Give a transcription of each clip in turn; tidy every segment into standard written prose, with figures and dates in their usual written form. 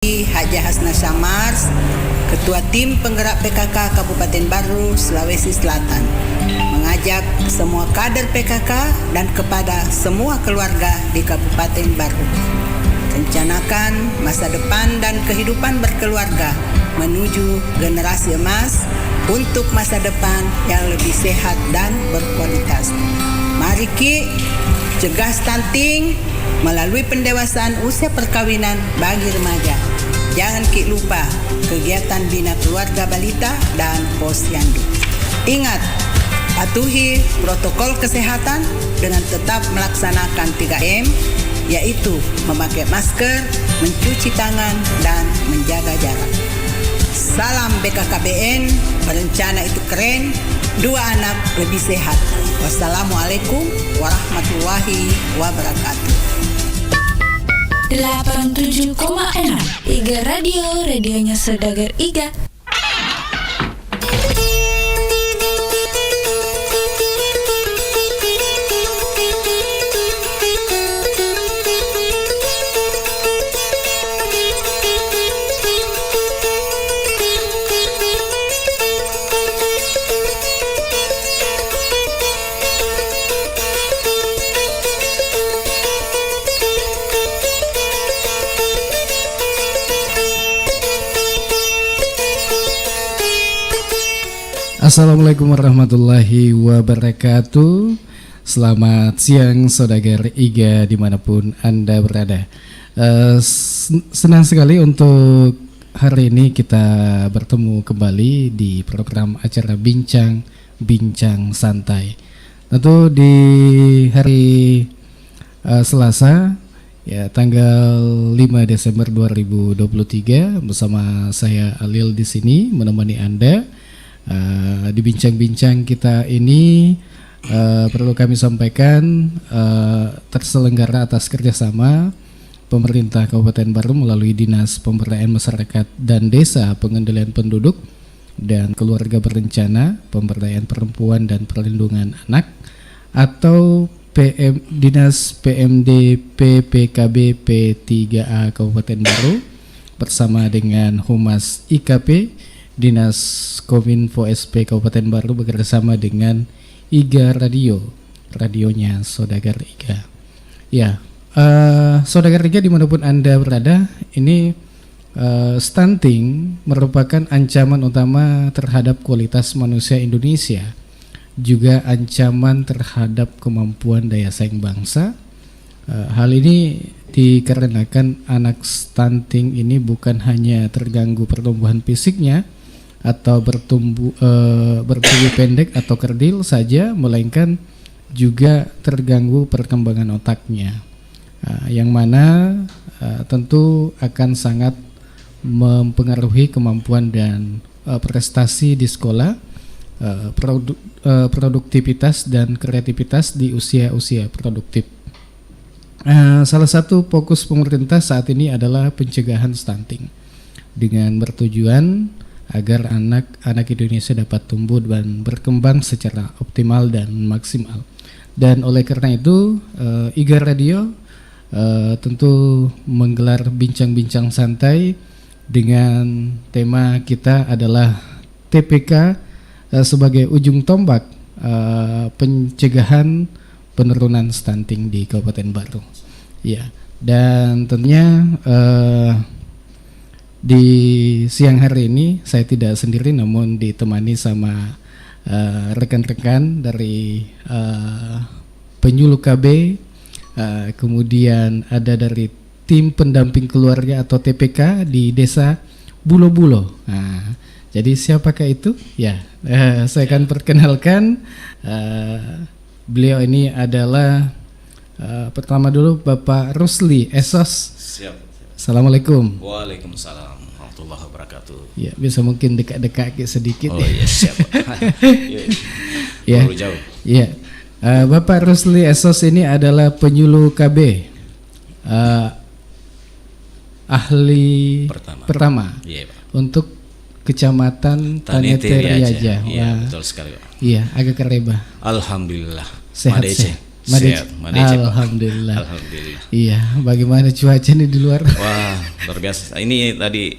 Haja Hasna Syamars, Ketua Tim Penggerak PKK Kabupaten Baru, Sulawesi Selatan, mengajak semua kader PKK dan kepada semua keluarga di Kabupaten Baru, rencanakan masa depan dan kehidupan berkeluarga menuju generasi emas untuk masa depan yang lebih sehat dan berkualitas. Mari cegah stunting melalui pendewasaan usia perkawinan bagi remaja. Jangan lupa kegiatan bina keluarga balita dan posyandu. Ingat, patuhi protokol kesehatan dengan tetap melaksanakan 3M, yaitu memakai masker, mencuci tangan, dan menjaga jarak. Salam BKKBN, berencana itu keren, 2 anak lebih sehat. Wassalamualaikum warahmatullahi wabarakatuh. 87,6 Iga Radio, radionya Saudagar Iga. Assalamualaikum warahmatullahi wabarakatuh. Selamat siang Saudagar Iga dimanapun Anda berada. Senang sekali untuk hari ini kita bertemu kembali di program acara Bincang Santai. Tentu di hari Selasa ya, tanggal 5 Desember 2023 bersama saya Alil di sini menemani Anda. Di bincang-bincang kita ini perlu kami sampaikan terselenggara atas kerjasama pemerintah Kabupaten Baru melalui Dinas Pemberdayaan Masyarakat dan Desa, Pengendalian Penduduk dan Keluarga Berencana, Pemberdayaan Perempuan dan Perlindungan Anak atau Dinas PMD PPKB P3A Kabupaten Baru bersama dengan Humas IKP Dinas Kominfo SP Kabupaten Baru bekerjasama dengan Iga Radio, radionya Saudagar Iga. Ya, Saudagar Iga dimanapun Anda berada, ini stunting merupakan ancaman utama terhadap kualitas manusia Indonesia, juga ancaman terhadap kemampuan daya saing bangsa. Hal ini dikarenakan anak stunting ini bukan hanya terganggu pertumbuhan fisiknya atau bertubuh pendek atau kerdil saja, melainkan juga terganggu perkembangan otaknya, yang mana tentu akan sangat mempengaruhi kemampuan dan prestasi di sekolah, produktivitas dan kreativitas di usia-usia produktif. Salah satu fokus pemerintah saat ini adalah pencegahan stunting dengan bertujuan agar anak-anak Indonesia dapat tumbuh dan berkembang secara optimal dan maksimal. Dan oleh karena itu, Iga Radio tentu menggelar bincang-bincang santai dengan tema kita adalah TPK sebagai ujung tombak pencegahan penurunan stunting di Kabupaten Baru. Ya, dan tentunya di siang hari ini saya tidak sendiri, namun ditemani sama rekan-rekan dari penyuluh KB, kemudian ada dari tim pendamping keluarga atau TPK di Desa Bulo-Bulo. Nah, jadi siapakah itu? Ya, saya akan perkenalkan. Beliau ini adalah pertama dulu Bapak Rusli Esos. Siap. Assalamualaikum. Waalaikumsalam warahmatullahi wabarakatuh. Ya, bisa mungkin dekat-dekat sedikit. Oh iya, siap. Ya. Jauh. Ya. Bapak Rusli Esos ini adalah penyuluh KB, ahli pertama Iya, Pak. untuk Kecamatan Tanete Riaja. Iya, betul sekali, Pak. Iya, agak kereba. Alhamdulillah. Sehat. Madece. Sehat, Madece, Pak. Alhamdulillah. Alhamdulillah. Iya, bagaimana cuaca nih di luar? Wah, luar biasa. Ini tadi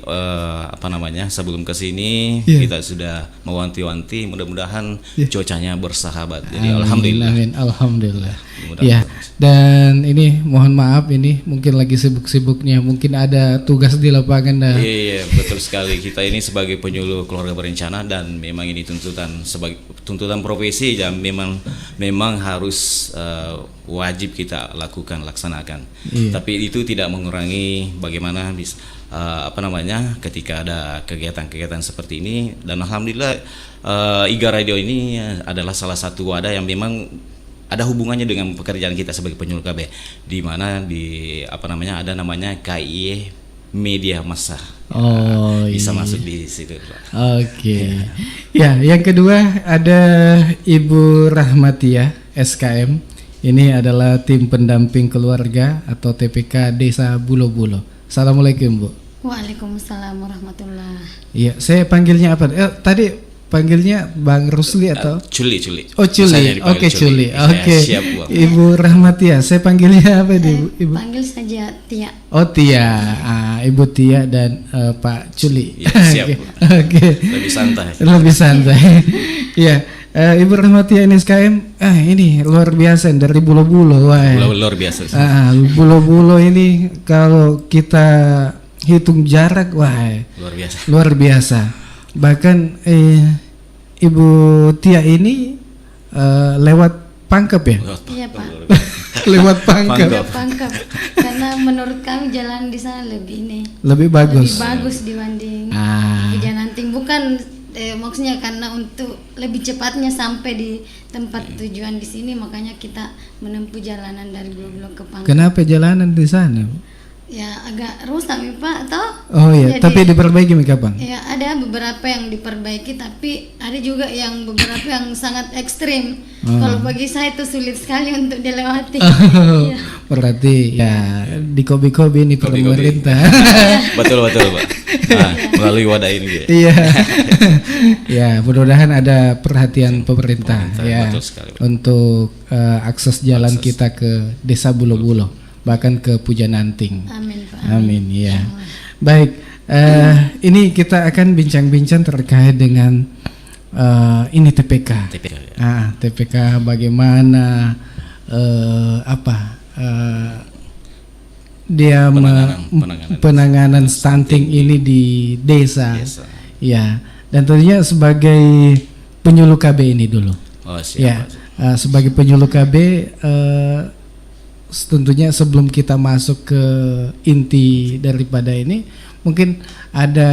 sebelum ke sini Iya. kita sudah mewanti-wanti, mudah-mudahan Iya. cuacanya bersahabat. Jadi Amin, alhamdulillah. amin, alhamdulillah. Mudah-mudahan. Ya, dan ini mohon maaf ini mungkin lagi sibuk-sibuknya, mungkin ada tugas di lapangan dah. Iya, betul sekali. Kita ini sebagai penyuluh keluarga berencana dan memang ini tuntutan profesi dan memang harus wajib kita laksanakan. Iya. Tapi itu tidak mengurangi bagaimana ketika ada kegiatan-kegiatan seperti ini, dan alhamdulillah IGA Radio ini adalah salah satu wadah yang memang ada hubungannya dengan pekerjaan kita sebagai penyuluh KB, di mana ada namanya KIE Media Massa. Oh, Bisa iya. masuk di situ, Pak. Oke. Ya, yang kedua ada Ibu Rahmatia SKM. Ini adalah tim pendamping keluarga atau TPK Desa Bulo-Bulo. Assalamualaikum, Bu. Waalaikumsalam warahmatullahi. Iya, saya panggilnya apa? Tadi panggilnya Bang Rusli atau? Culi. Oh, Biasanya Culi. dipanggil Oke, Culi. Ya, Oke. siap, Bu. Ibu Rahmatia, saya panggilnya apa nih, Ibu? Panggil saja Tia. Oh, Tia. Ibu Tia dan Pak Culi. Ya, siap, Bu. Oke. Lebih santai. Lebih santai. Iya. Ibu Rahmatia NSKM, ini luar biasa dari Bulo-Bulo, wah. Luar biasa. Bulo-Bulo ini kalau kita hitung jarak, wah, Luar biasa. luar biasa. Bahkan Ibu Tia ini lewat Pangkep ya? Iya, Pak. Lewat Pangkep. Udah pangkap. Karena menurut kami jalan di sana lebih Lebih bagus. lebih bagus dibanding Pujananting. Bukan maksudnya karena untuk lebih cepatnya sampai di tempat tujuan di sini, makanya kita menempuh jalanan dari Bulo-Bulo ke Pangkep. Kenapa jalanan di sana? Ya agak rusak nih, Pak, toh? Oh iya, Jadi, tapi diperbaiki Mika Bang. ya ada beberapa yang diperbaiki, tapi ada juga yang beberapa yang sangat ekstrim. Kalau bagi saya itu sulit sekali untuk dilewati. Iya. Berarti ya di kobi-kobi ini Kobi-kobi. pemerintah. betul, Pak. Melalui wadah ini dia. Iya. Ya, mudah-mudahan ada perhatian pemerintah ya betul sekali, Pak. untuk akses jalan kita ke Desa Bulo-Bulo, bahkan ke Pujananting. Amin, Pak. Amin ya. Baik, ini kita akan bincang-bincang terkait dengan ini TPK. TPK, ya. TPK bagaimana dia penanganan stunting ini di desa. Desa. Ya, dan tentunya sebagai penyuluh KB ini dulu. Oh, siap. Ya, Pak. sebagai penyuluh KB tentunya sebelum kita masuk ke inti daripada ini, mungkin ada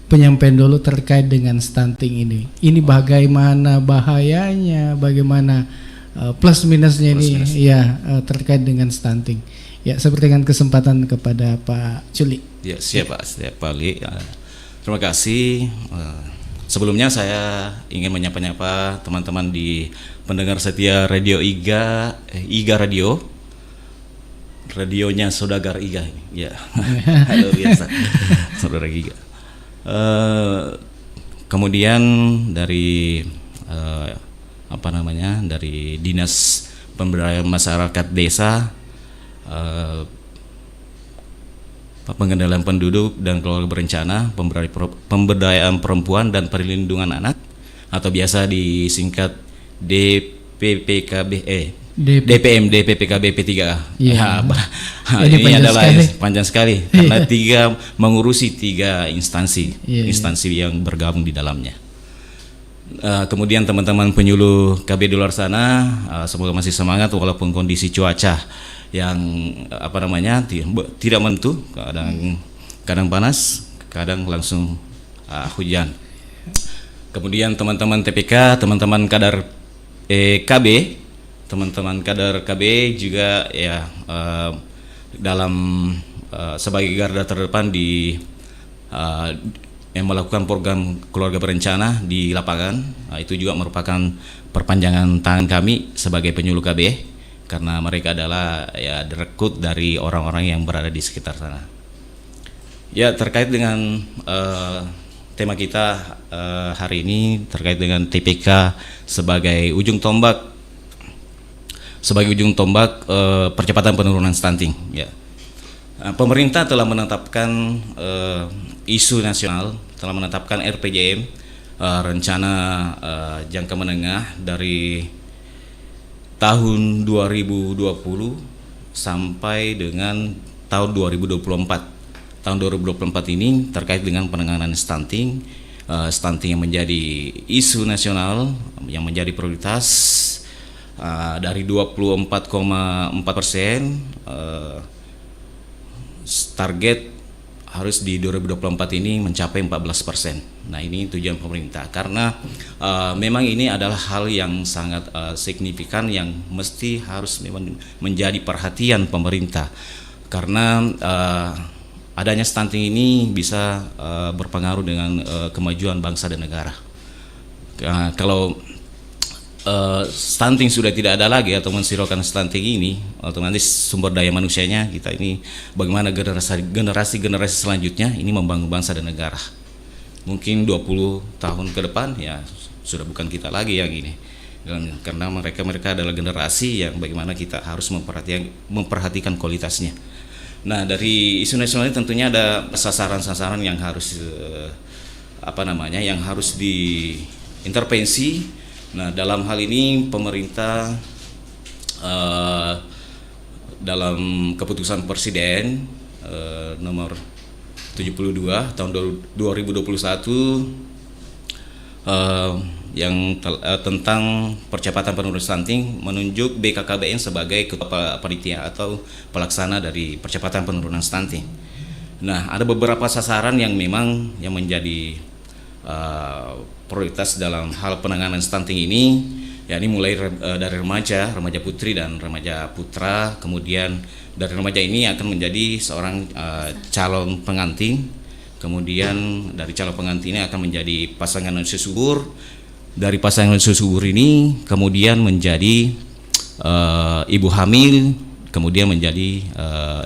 penyampaian dulu terkait dengan stunting ini. Ini bagaimana bahayanya, bagaimana plus minusnya ini ya terkait dengan stunting. Ya, saya berikan kesempatan kepada Pak Culi. Ya, siap, Pak. Siap, Pak Ali. Terima kasih. Sebelumnya saya ingin menyapa teman-teman di pendengar setia Radio IGA Radio. Radionya Saudagar IGA. Ya. Halo biasa. Saudara IGA. Kemudian dari dari Dinas Pemberdayaan Masyarakat Desa, pengendalian penduduk dan keluarga berencana, pemberdayaan perempuan dan perlindungan anak, atau biasa disingkat DPPKB DPM DPPKB P3A. Iya. Ini panjang adalah sekali. panjang sekali karena mengurusi tiga instansi yang bergabung di dalamnya. Kemudian teman-teman penyuluh KB di luar sana, semoga masih semangat walaupun kondisi cuaca yang tidak menentu, kadang panas, kadang langsung hujan. Kemudian teman-teman TPK, teman-teman kadar KB, teman-teman kadar KB juga ya dalam sebagai garda terdepan di yang melakukan program keluarga berencana di lapangan. Itu juga merupakan perpanjangan tangan kami sebagai penyuluh KB, karena mereka adalah ya direkrut dari orang-orang yang berada di sekitar sana. Ya, terkait dengan tema kita hari ini terkait dengan TPK sebagai ujung tombak sebagai ujung tombak percepatan penurunan stunting. Ya. Pemerintah telah menetapkan isu nasional, telah menetapkan RPJM, rencana jangka menengah dari tahun 2020 sampai dengan tahun 2024. Tahun 2024 ini terkait dengan penanganan stunting, stunting yang menjadi isu nasional yang menjadi prioritas dari 24,4%, target harus di 2024 ini mencapai 14%. Nah, ini tujuan pemerintah karena memang ini adalah hal yang sangat signifikan yang mesti harus menjadi perhatian pemerintah karena adanya stunting ini bisa berpengaruh dengan kemajuan bangsa dan negara. Kalau stunting sudah tidak ada lagi atau mensirokan stunting ini, otomatis sumber daya manusianya kita ini bagaimana generasi selanjutnya ini membangun bangsa dan negara. Mungkin 20 tahun ke depan ya sudah bukan kita lagi yang ini. Karena mereka adalah generasi yang bagaimana kita harus memperhatikan kualitasnya. Nah, dari isu nasional ini tentunya ada sasaran-sasaran yang harus yang harus diintervensi. Nah, dalam hal ini pemerintah dalam keputusan Presiden nomor 72 tahun 2021 yang tentang percepatan penurunan stunting menunjuk BKKBN sebagai ketua panitia atau pelaksana dari percepatan penurunan stunting. Nah, ada beberapa sasaran yang memang yang menjadi prioritas dalam hal penanganan stunting ini, yakni mulai dari remaja putri dan remaja putra, kemudian dari remaja ini akan menjadi seorang calon pengantin, kemudian dari calon pengantin ini akan menjadi pasangan subur. Dari pasangan subur ini kemudian menjadi ibu hamil, kemudian menjadi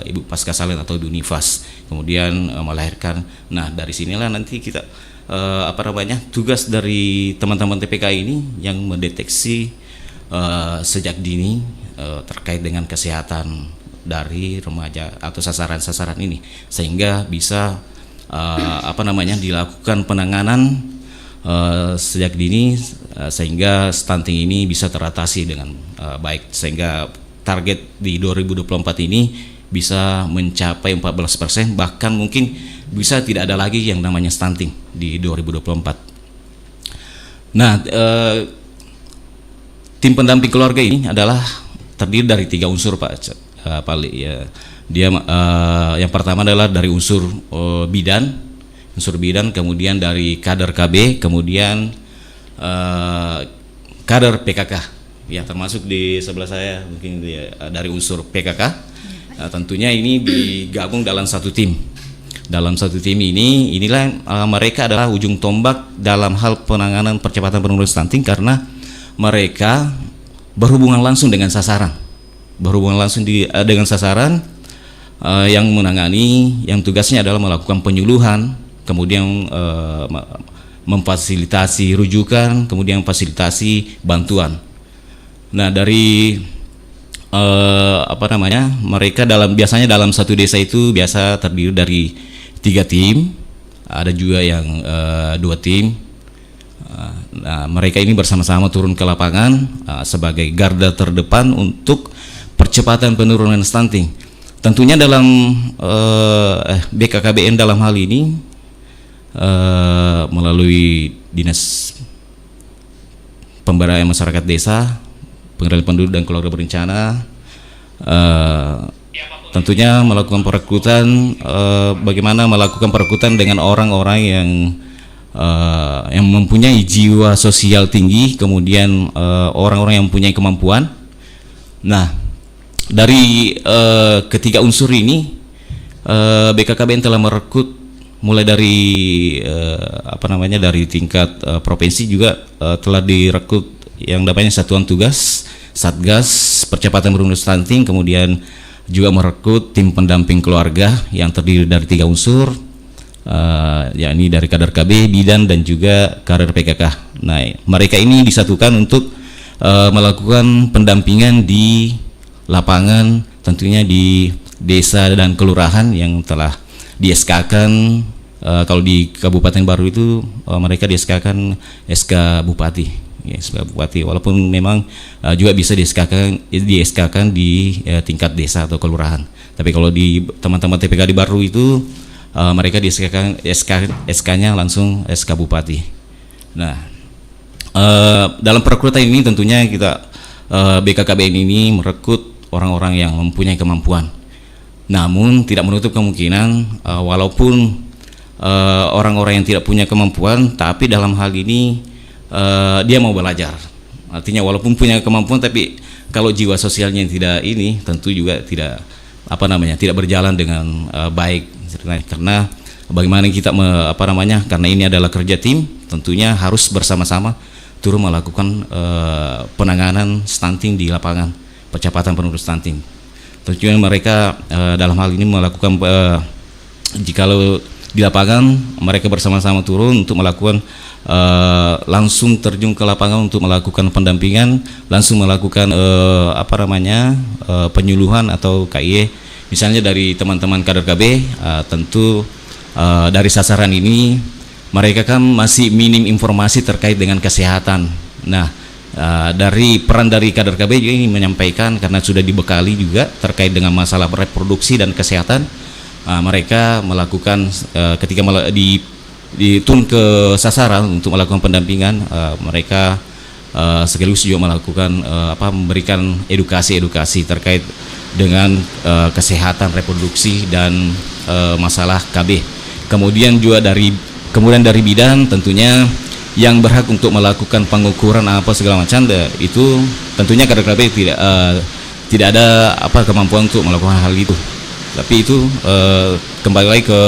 ibu pasca salin atau ibu nifas, kemudian melahirkan. Nah, dari sinilah nanti kita tugas dari teman-teman TPK ini yang mendeteksi sejak dini terkait dengan kesehatan dari remaja atau sasaran-sasaran ini, sehingga bisa dilakukan penanganan sejak dini sehingga stunting ini bisa teratasi dengan baik, sehingga target di 2024 ini bisa mencapai 14%, bahkan mungkin bisa tidak ada lagi yang namanya stunting di 2024. Nah, tim pendamping keluarga ini adalah terdiri dari 3 unsur, Pak Pali ya. Dia yang pertama adalah dari unsur bidan, kemudian dari kader KB, kemudian kader PKK, ya termasuk di sebelah saya mungkin dari unsur PKK. Nah, tentunya ini digabung dalam satu tim. Dalam satu tim inilah mereka adalah ujung tombak dalam hal penanganan percepatan penurunan stunting karena mereka berhubungan langsung dengan sasaran, dengan sasaran yang menangani, yang tugasnya adalah melakukan penyuluhan, kemudian memfasilitasi rujukan, kemudian fasilitasi bantuan. Nah, dari mereka biasanya dalam satu desa itu biasa terdiri dari 3 tim, ada juga yang 2 tim. Nah, mereka ini bersama-sama turun ke lapangan sebagai garda terdepan untuk percepatan penurunan stunting. Tentunya dalam BKKBN dalam hal ini melalui Dinas Pemberdayaan Masyarakat Desa, Pengendalian Penduduk dan Keluarga Berencana, tentunya melakukan perekrutan, bagaimana melakukan perekrutan dengan orang-orang yang mempunyai jiwa sosial tinggi, kemudian orang-orang yang mempunyai kemampuan. Nah, dari ketiga unsur ini BKKBN telah merekrut mulai dari dari tingkat provinsi juga telah direkrut yang namanya satuan tugas Satgas Percepatan Penurunan Stunting, kemudian juga merekrut tim pendamping keluarga yang terdiri dari 3 unsur, yakni dari kader KB, bidan dan juga kader PKK. Nah, mereka ini disatukan untuk melakukan pendampingan di lapangan, tentunya di desa dan kelurahan yang telah di-SK-kan. Kalau di Kabupaten Baru itu mereka di-SK-kan SK Bupati, ya, SK Bupati. Walaupun memang juga bisa di-SK-kan di tingkat desa atau kelurahan. Tapi kalau di teman-teman TPK di Baru itu mereka di-SK-kan SK-nya langsung SK Bupati. Nah, dalam perekrutan ini tentunya kita BKKBN ini merekrut orang-orang yang mempunyai kemampuan. Namun tidak menutup kemungkinan walaupun orang-orang yang tidak punya kemampuan, tapi dalam hal ini dia mau belajar. Artinya walaupun punya kemampuan, tapi kalau jiwa sosialnya tidak ini, tentu juga tidak tidak berjalan dengan baik. Karena bagaimana kita karena ini adalah kerja tim, tentunya harus bersama-sama turun melakukan penanganan stunting di lapangan, percepatan penurunan stunting. Tentunya mereka dalam hal ini melakukan jikalau di lapangan mereka bersama-sama turun untuk melakukan langsung terjun ke lapangan untuk melakukan pendampingan, langsung melakukan penyuluhan atau KIE, misalnya dari teman-teman kader KB. Tentu dari sasaran ini mereka kan masih minim informasi terkait dengan kesehatan. Nah, dari peran dari kader KB ini menyampaikan, karena sudah dibekali juga terkait dengan masalah reproduksi dan kesehatan, mereka melakukan ketika ditun ke sasaran untuk melakukan pendampingan, mereka sekaligus juga melakukan memberikan edukasi terkait dengan kesehatan reproduksi dan masalah KB. Kemudian dari bidan tentunya yang berhak untuk melakukan pengukuran segala macam, itu tentunya kader KB tidak ada kemampuan untuk melakukan hal itu. Tapi itu kembali lagi ke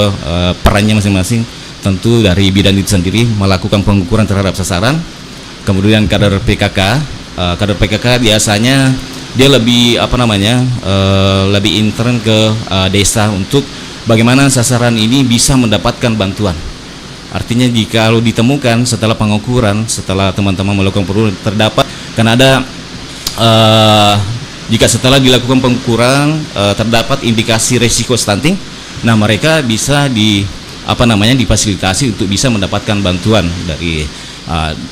perannya masing-masing. Tentu dari bidan itu sendiri melakukan pengukuran terhadap sasaran. Kemudian kader PKK biasanya dia lebih lebih intern ke desa untuk bagaimana sasaran ini bisa mendapatkan bantuan. Artinya jika ditemukan setelah pengukuran, setelah teman-teman melakukan pengukuran terdapat, karena ada jika setelah dilakukan pengukuran terdapat indikasi resiko stunting, nah mereka bisa difasilitasi untuk bisa mendapatkan bantuan dari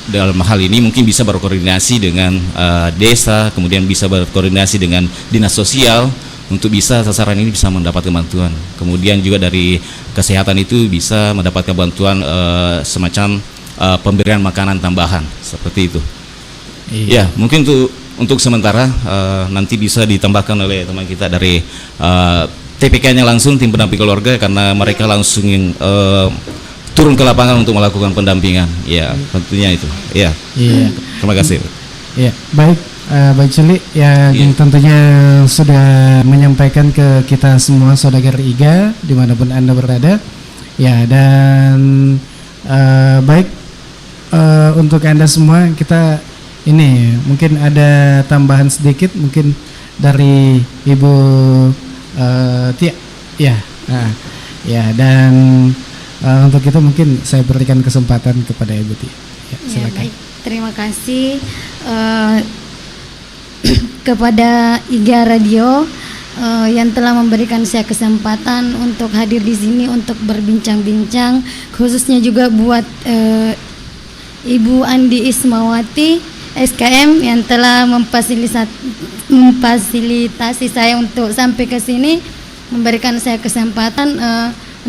dalam hal ini mungkin bisa berkoordinasi dengan desa, kemudian bisa berkoordinasi dengan dinas sosial untuk bisa sasaran ini bisa mendapatkan bantuan. Kemudian juga dari kesehatan itu bisa mendapatkan bantuan semacam pemberian makanan tambahan seperti itu. Iya. Ya, mungkin untuk sementara nanti bisa ditambahkan oleh teman kita dari TPK-nya langsung, tim pendamping keluarga, karena mereka langsung turun ke lapangan untuk melakukan pendampingan. Ya, tentunya itu. Ya. Iya. Terima kasih. Ya, baik. Baik Celi, tentunya sudah menyampaikan ke kita semua saudagar IGA dimanapun Anda berada. Ya, dan baik untuk Anda semua, kita ini mungkin ada tambahan sedikit mungkin dari Ibu Tia. Ya, dan untuk itu mungkin saya berikan kesempatan kepada Ibu Tia. Ya, silakan. Baik, terima kasih kepada IGA Radio yang telah memberikan saya kesempatan untuk hadir di sini untuk berbincang-bincang, khususnya juga buat Ibu Andi Ismawati SKM yang telah memfasilitasi saya untuk sampai ke sini, memberikan saya kesempatan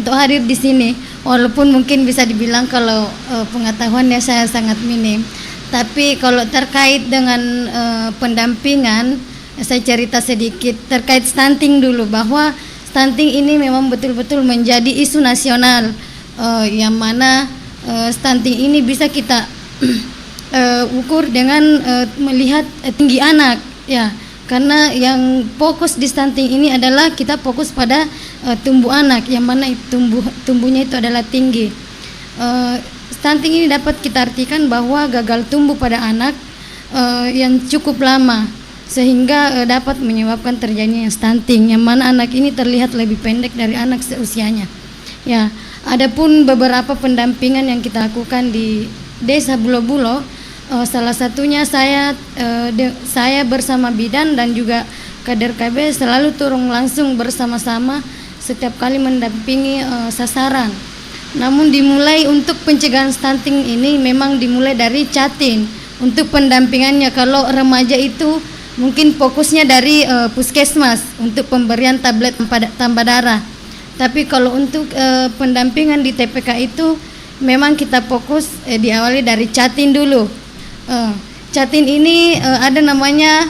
untuk hadir di sini. Walaupun mungkin bisa dibilang kalau pengetahuannya saya sangat minim. Tapi kalau terkait dengan pendampingan, saya cerita sedikit terkait stunting dulu, bahwa stunting ini memang betul-betul menjadi isu nasional, yang mana stunting ini bisa kita ukur dengan melihat tinggi anak, ya, karena yang fokus di stunting ini adalah kita fokus pada tumbuh anak, yang mana tumbuhnya itu adalah tinggi. Stunting ini dapat kita artikan bahwa gagal tumbuh pada anak yang cukup lama, sehingga dapat menyebabkan terjadinya stunting, yang mana anak ini terlihat lebih pendek dari anak seusianya. Ya, adapun beberapa pendampingan yang kita lakukan di Desa Bulo-Bulo, Salah satunya saya bersama bidan dan juga kader KB selalu turun langsung bersama-sama setiap kali mendampingi sasaran. Namun dimulai untuk pencegahan stunting ini memang dimulai dari Jatim. Untuk pendampingannya kalau remaja itu mungkin fokusnya dari puskesmas untuk pemberian tablet tambah darah. Tapi kalau untuk pendampingan di TPK itu memang kita fokus diawali dari Jatim dulu. Jatim ini ada namanya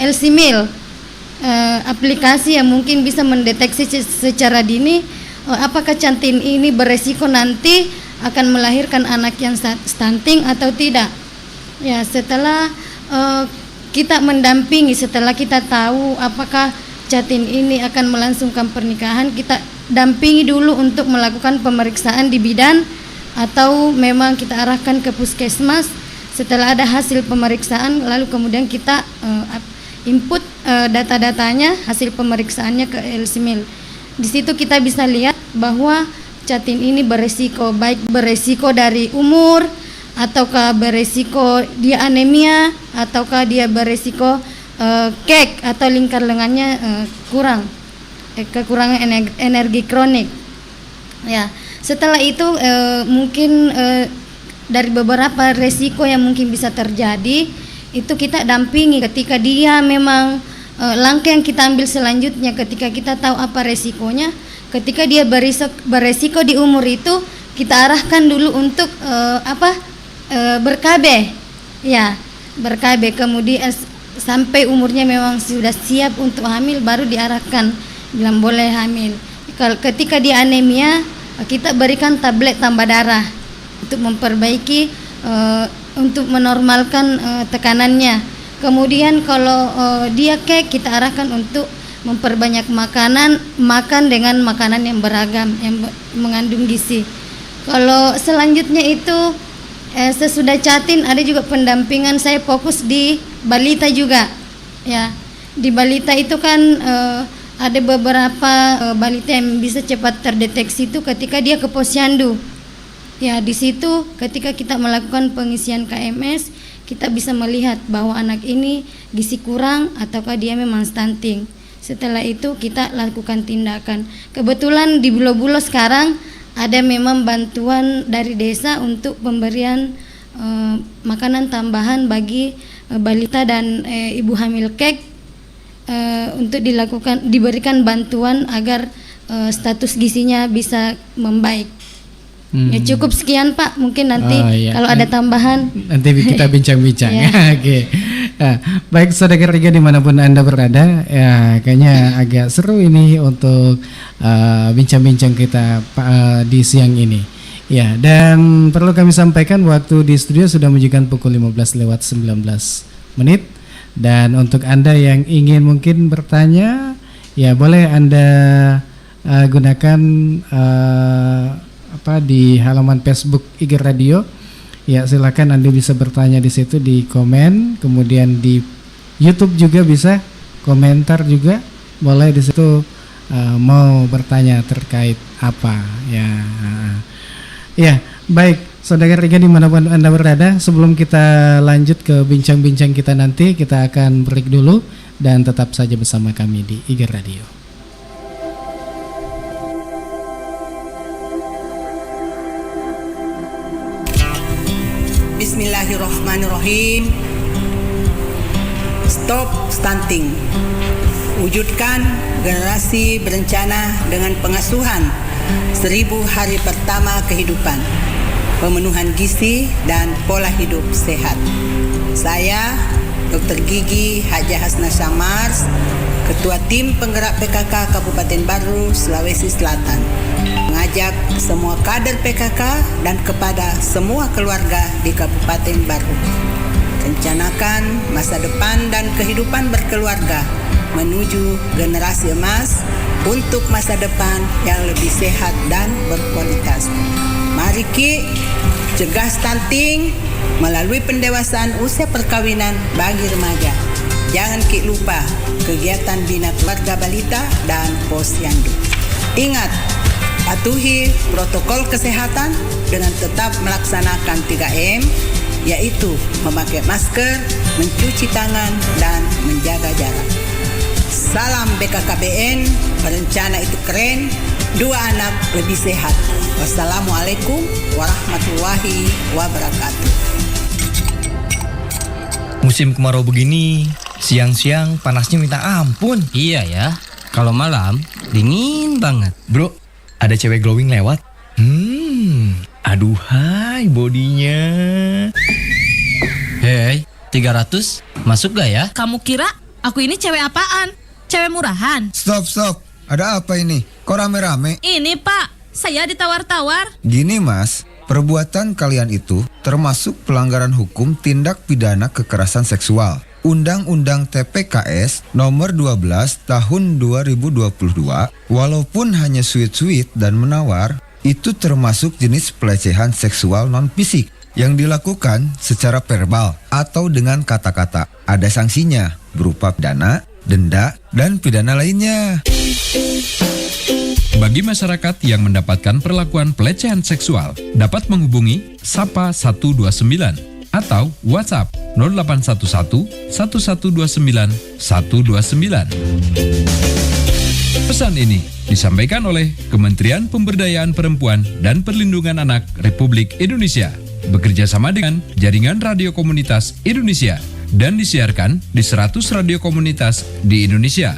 LCMIL, aplikasi yang mungkin bisa mendeteksi secara dini apakah Jatim ini beresiko nanti akan melahirkan anak yang stunting atau tidak. Ya, setelah kita mendampingi, setelah kita tahu apakah Jatim ini akan melangsungkan pernikahan, kita dampingi dulu untuk melakukan pemeriksaan di bidan atau memang kita arahkan ke puskesmas. Setelah ada hasil pemeriksaan, lalu kemudian kita input data-datanya, hasil pemeriksaannya ke LCMIL. Di situ kita bisa lihat bahwa Jatim ini beresiko, baik beresiko dari umur, ataukah beresiko dia anemia, ataukah dia beresiko kek atau lingkar lengannya kurang, kekurangan energi kronik. Ya, setelah itu mungkin dari beberapa resiko yang mungkin bisa terjadi itu kita dampingi ketika dia memang langkah yang kita ambil selanjutnya ketika kita tahu apa resikonya. Ketika dia beresiko di umur itu kita arahkan dulu untuk ber-KB, ya, ber-KB. Kemudian sampai umurnya memang sudah siap untuk hamil baru diarahkan bilang boleh hamil. Ketika dia anemia kita berikan tablet tambah darah untuk memperbaiki, untuk menormalkan tekanannya. Kemudian kalau dia kek, kita arahkan untuk memperbanyak makan dengan makanan yang beragam, yang mengandung gizi. Kalau selanjutnya itu sesudah Jatim ada juga pendampingan, saya fokus di balita juga. Ya, di balita itu kan ada beberapa balita yang bisa cepat terdeteksi itu ketika dia ke posyandu. Ya, di situ ketika kita melakukan pengisian KMS, kita bisa melihat bahwa anak ini gizi kurang ataukah dia memang stunting. Setelah itu kita lakukan tindakan. Kebetulan di Bulo-Bulo sekarang ada memang bantuan dari desa untuk pemberian makanan tambahan bagi balita dan ibu hamil kek, untuk diberikan bantuan agar status gizinya bisa membaik. Ya, cukup sekian Pak, mungkin nanti kalau ada tambahan nanti kita bincang-bincang. Ya. Oke. Nah, baik saudara Riga dimanapun Anda berada, ya kayaknya agak seru ini untuk bincang-bincang kita di siang ini. Ya, dan perlu kami sampaikan waktu di studio sudah menunjukkan pukul 15:19. Dan untuk Anda yang ingin mungkin bertanya, ya boleh Anda gunakan di halaman Facebook IG Radio. Ya, silakan Anda bisa bertanya di situ di komen, kemudian di YouTube juga bisa komentar juga. Boleh di situ mau bertanya terkait apa ya. Ya, baik saudara Riga dimanapun Anda berada, sebelum kita lanjut ke bincang-bincang kita nanti, kita akan break dulu dan tetap saja bersama kami di IG Radio. Bismillahirrahmanirrahim. Stop stunting. Wujudkan generasi berencana dengan pengasuhan 1000 hari pertama kehidupan, pemenuhan gizi dan pola hidup sehat. Saya Dr. Gigi Haja Hasna Syamars, Ketua Tim Penggerak PKK Kabupaten Baru, Sulawesi Selatan, mengajak semua kader PKK dan kepada semua keluarga di Kabupaten Baru, rencanakan masa depan dan kehidupan berkeluarga menuju generasi emas untuk masa depan yang lebih sehat dan berkualitas. Mari Ki, cegah stunting melalui pendewasaan usia perkawinan bagi remaja. Jangan Ki lupa kegiatan bina keluarga balita dan posyandu. Ingat, patuhi protokol kesehatan dengan tetap melaksanakan 3M, yaitu memakai masker, mencuci tangan, dan menjaga jarak. Salam BKKBN, berencana itu keren, 2 anak lebih sehat. Wassalamualaikum warahmatullahi wabarakatuh. Musim kemarau begini, siang-siang panasnya minta ampun. Iya ya, kalau malam dingin banget. Bro, ada cewek glowing lewat. Aduhai bodinya. Hei, 300 masuk gak ya? Kamu kira aku ini cewek apaan? Cewek murahan? Stop. Ada apa ini? Kok rame-rame? Ini Pak, saya ditawar-tawar. Gini Mas, perbuatan kalian itu termasuk pelanggaran hukum tindak pidana kekerasan seksual. Undang-Undang TPKS nomor 12 tahun 2022, walaupun hanya sweet-sweet dan menawar, itu termasuk jenis pelecehan seksual non-fisik yang dilakukan secara verbal atau dengan kata-kata. Ada sanksinya berupa pidana, denda, dan pidana lainnya. Bagi masyarakat yang mendapatkan perlakuan pelecehan seksual, dapat menghubungi Sapa 129 atau WhatsApp 0811 1129 129. Pesan ini disampaikan oleh Kementerian Pemberdayaan Perempuan dan Perlindungan Anak Republik Indonesia bekerja sama dengan Jaringan Radio Komunitas Indonesia dan disiarkan di 100 radio komunitas di Indonesia.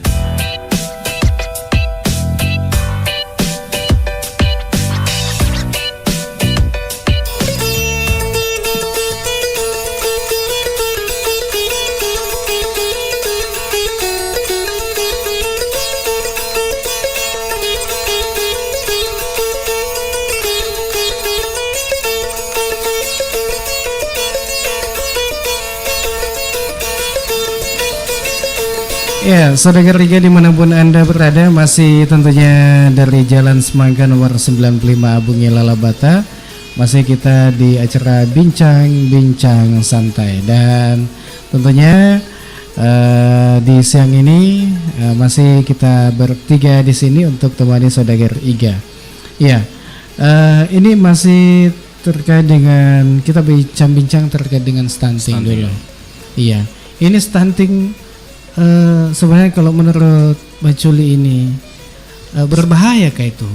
Ya, Saudagar Iga dimanapun Anda berada, masih tentunya dari Jalan Semangka nomor 95 Abungi Lalabata. Masih kita di acara Bincang-Bincang Santai. Dan tentunya di siang ini masih kita bertiga di sini untuk temani Saudagar Iga. Ya, ini masih terkait dengan, kita bincang-bincang terkait dengan stunting dulu. Iya, ini stunting sebenarnya kalau menurut Mbak Culi ini berbahaya kayak itu?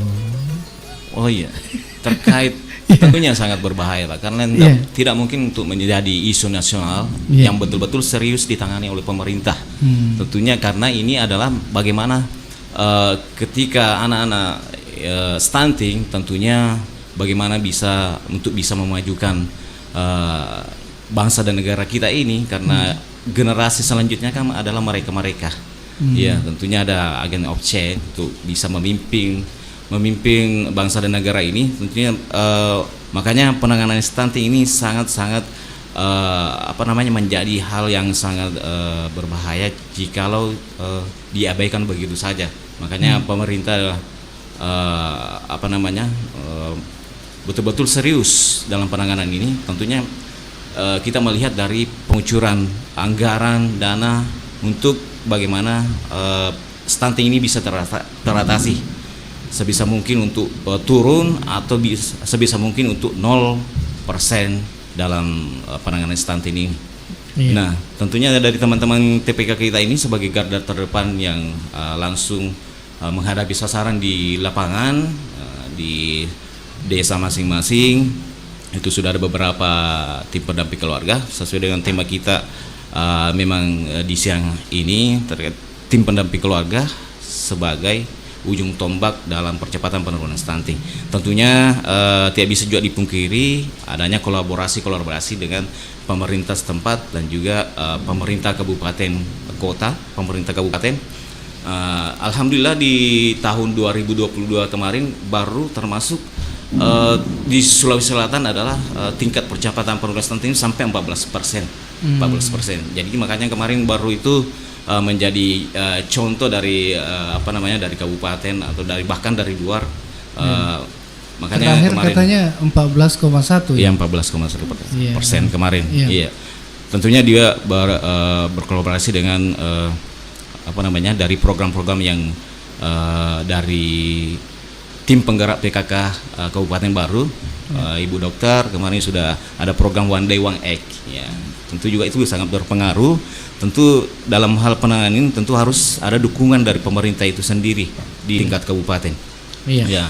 Oh iya, terkait tentunya sangat berbahaya Pak, karena tidak mungkin untuk menjadi isu nasional yang betul-betul serius ditangani oleh pemerintah. Tentunya karena ini adalah bagaimana ketika anak-anak stunting, tentunya bagaimana bisa memajukan bangsa dan negara kita ini, karena generasi selanjutnya kan adalah mereka-mereka. Ya, tentunya ada agen of change untuk bisa memimpin bangsa dan negara ini. Tentunya makanya penanganan stunting ini sangat-sangat menjadi hal yang sangat berbahaya jikalau diabaikan begitu saja. Makanya pemerintah betul-betul serius dalam penanganan ini. Tentunya kita melihat dari pengucuran anggaran dana untuk bagaimana stunting ini bisa teratasi sebisa mungkin untuk turun atau sebisa mungkin untuk 0% dalam penanganan stunting ini. Nah, tentunya dari teman-teman TPK kita ini sebagai garda terdepan yang langsung menghadapi sasaran di lapangan, di desa masing-masing. Itu sudah ada beberapa tim pendamping keluarga sesuai dengan tema kita memang di siang ini terkait tim pendamping keluarga sebagai ujung tombak dalam percepatan penurunan stunting. Tentunya tidak bisa juga dipungkiri adanya kolaborasi dengan pemerintah setempat dan juga pemerintah kabupaten kota, pemerintah kabupaten. Alhamdulillah di tahun 2022 kemarin baru termasuk di Sulawesi Selatan adalah tingkat percepatan penurunan stunting sampai 14%. Jadi makanya kemarin baru itu menjadi contoh dari dari kabupaten atau bahkan dari luar. Makanya terakhir kemarin katanya 14,1 ya. 14,1% kemarin. Iya. Tentunya dia berkolaborasi dengan dari program-program yang dari tim penggerak PKK Kabupaten Baru Ibu dokter kemarin sudah ada program One Day One Egg ya. Tentu juga itu sangat berpengaruh. Tentu dalam hal penanganan ini tentu harus ada dukungan dari pemerintah itu sendiri di tingkat kabupaten. Iya. Ya.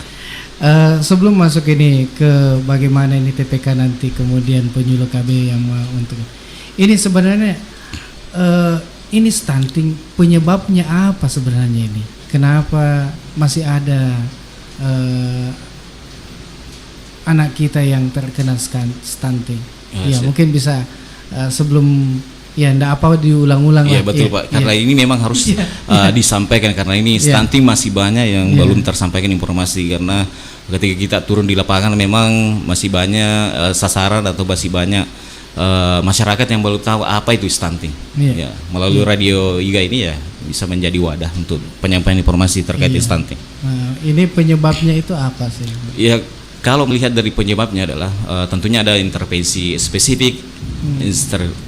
Sebelum masuk ini ke bagaimana ini TPK nanti kemudian penyuluh KB yang untuk ini sebenarnya ini stunting penyebabnya apa sebenarnya ini? Kenapa masih ada anak kita yang terkena stunting? Ya mungkin bisa sebelum ya ndak apa diulang-ulang lah. Iya betul ya, Pak. Karena ini memang harus disampaikan karena ini stunting masih banyak yang belum tersampaikan informasi karena ketika kita turun di lapangan memang masih banyak sasaran atau masih banyak masyarakat yang belum tahu apa itu stunting. Ya, melalui radio IGA ini ya bisa menjadi wadah untuk penyampaian informasi terkait stunting. Nah, ini penyebabnya itu apa sih? Ya kalau melihat dari penyebabnya adalah tentunya ada intervensi spesifik,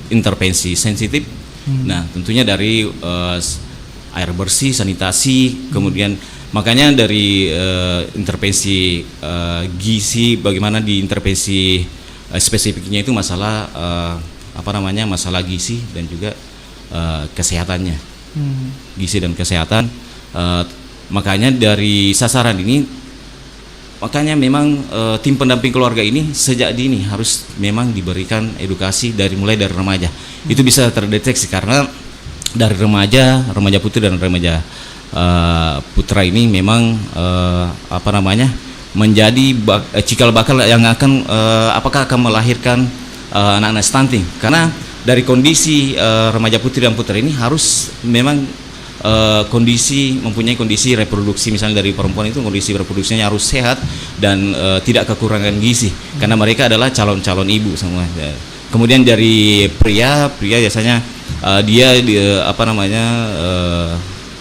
intervensi sensitif. Nah tentunya dari air bersih, sanitasi, kemudian makanya dari intervensi gizi, bagaimana di intervensi spesifiknya itu masalah masalah gizi dan juga kesehatannya, gizi dan kesehatan. Makanya dari sasaran ini, makanya memang tim pendamping keluarga ini sejak dini harus memang diberikan edukasi mulai dari remaja. Itu bisa terdeteksi karena dari remaja putri dan remaja putra ini memang menjadi cikal bakal yang akan apakah akan melahirkan anak-anak stunting. Karena dari kondisi remaja putri dan putra ini harus memang mempunyai kondisi reproduksi, misalnya dari perempuan itu kondisi reproduksinya harus sehat dan tidak kekurangan gizi karena mereka adalah calon-calon ibu semua. Kemudian dari pria biasanya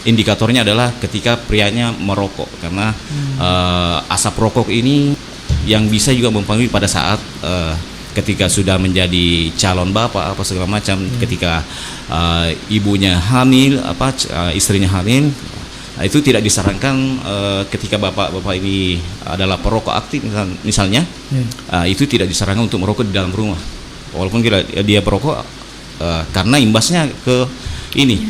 indikatornya adalah ketika prianya merokok karena asap rokok ini yang bisa juga mempengaruhi pada saat ketika sudah menjadi calon bapak segala macam, ketika ibunya hamil istrinya hamil, itu tidak disarankan ketika bapak ini adalah perokok aktif misalnya, itu tidak disarankan untuk merokok di dalam rumah walaupun dia perokok karena imbasnya ke ini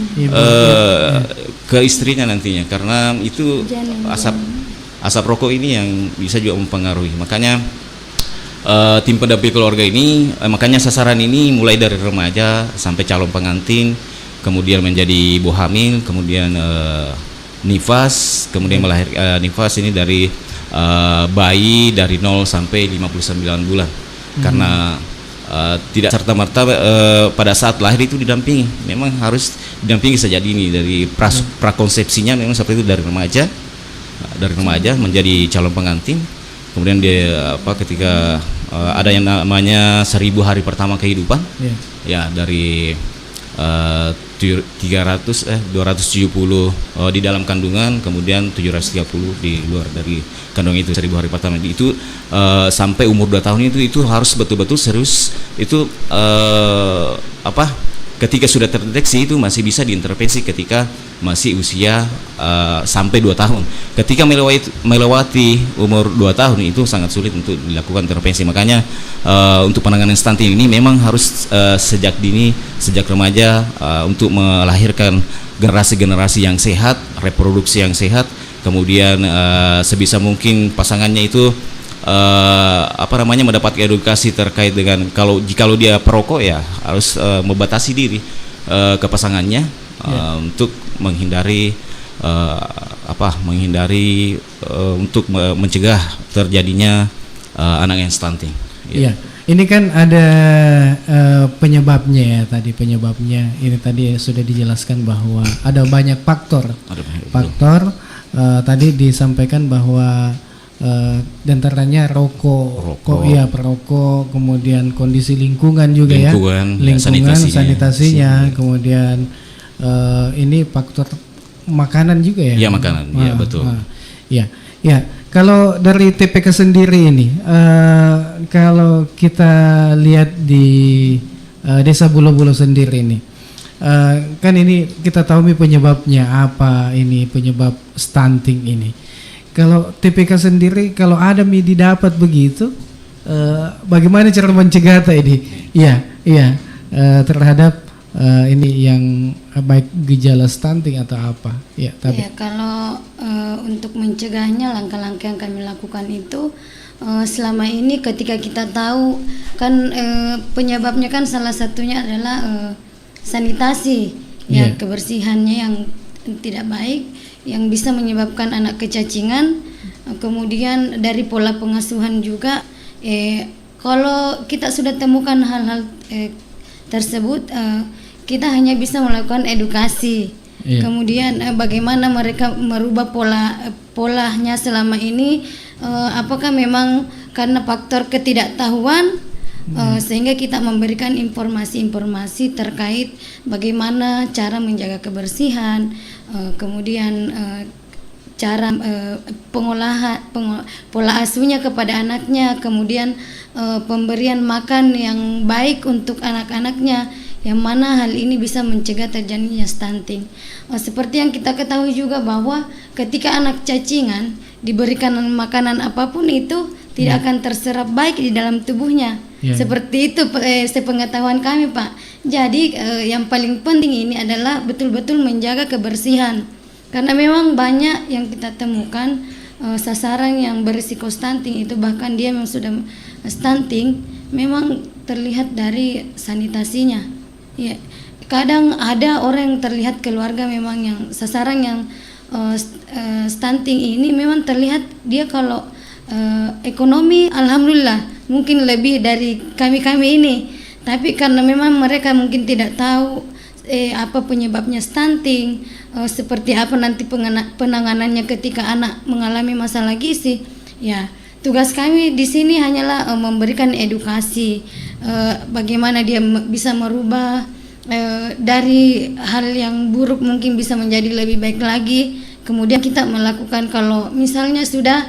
ke istrinya nantinya karena itu asap rokok ini yang bisa juga mempengaruhi. Makanya tim pendamping keluarga ini makanya sasaran ini mulai dari remaja sampai calon pengantin, kemudian menjadi ibu hamil, kemudian nifas, kemudian melahirkan nifas ini dari bayi dari 0 sampai 59 bulan. Karena tidak serta-merta pada saat lahir itu didampingi, memang harus didampingi sejak dini dari prakonsepsinya memang seperti itu, dari remaja menjadi calon pengantin. Kemudian dia ketika ada yang namanya 1000 hari pertama kehidupan, ya dari 270 di dalam kandungan, kemudian 730 di luar dari kandungan itu 1000 hari pertama itu sampai umur 2 tahun itu harus betul-betul serius itu ketika sudah terdeteksi itu masih bisa diintervensi ketika masih usia sampai 2 tahun. Ketika melewati umur 2 tahun itu sangat sulit untuk dilakukan intervensi. Makanya untuk penanganan stunting ini memang harus sejak dini, sejak remaja untuk melahirkan generasi-generasi yang sehat, reproduksi yang sehat. Kemudian sebisa mungkin pasangannya itu mendapat edukasi terkait dengan kalau dia perokok ya harus membatasi diri ke pasangannya untuk menghindari untuk mencegah terjadinya anak yang stunting. Iya. Ini kan ada penyebabnya ya tadi, penyebabnya ini tadi sudah dijelaskan bahwa ada banyak faktor. Tadi disampaikan bahwa diantaranya perokok, kemudian kondisi lingkungan juga sanitasinya, kemudian ini faktor makanan juga ya. Iya, makanan, iya betul. Ya. Kalau dari TPK sendiri ini, kalau kita lihat di Desa Bulo-Bulo sendiri ini, kan ini kita tahu penyebabnya apa, ini penyebab stunting ini. Kalau TPK sendiri, kalau ada didapat begitu, bagaimana cara mencegah ini? Iya, terhadap ini yang baik gejala stunting atau apa? Ya, tapi ya, kalau untuk mencegahnya langkah-langkah yang kami lakukan itu selama ini ketika kita tahu kan penyebabnya kan salah satunya adalah sanitasi, ya kebersihannya yang tidak baik yang bisa menyebabkan anak kecacingan. Kemudian dari pola pengasuhan juga, kalau kita sudah temukan hal-hal tersebut, kita hanya bisa melakukan edukasi. Kemudian bagaimana mereka merubah polanya selama ini, apakah memang karena faktor ketidaktahuan, sehingga kita memberikan informasi-informasi terkait bagaimana cara menjaga kebersihan, kemudian cara pola asuhnya kepada anaknya, kemudian pemberian makan yang baik untuk anak-anaknya, yang mana hal ini bisa mencegah terjadinya stunting. Seperti yang kita ketahui juga bahwa ketika anak cacingan diberikan makanan apapun itu tidak akan terserap baik di dalam tubuhnya. Seperti itu sepengetahuan kami, Pak. Jadi yang paling penting ini adalah betul-betul menjaga kebersihan. Karena memang banyak yang kita temukan sasaran yang berisiko stunting itu, bahkan dia memang sudah stunting, memang terlihat dari sanitasinya. Ya, kadang ada orang yang terlihat keluarga memang yang sasaran yang stunting ini memang terlihat dia kalau ekonomi alhamdulillah mungkin lebih dari kami ini, tapi karena memang mereka mungkin tidak tahu apa penyebabnya stunting, seperti apa nanti penanganannya ketika anak mengalami masalah gizi. Ya, tugas kami di sini hanyalah memberikan edukasi, bagaimana dia bisa merubah dari hal yang buruk mungkin bisa menjadi lebih baik lagi. Kemudian kita melakukan, kalau misalnya sudah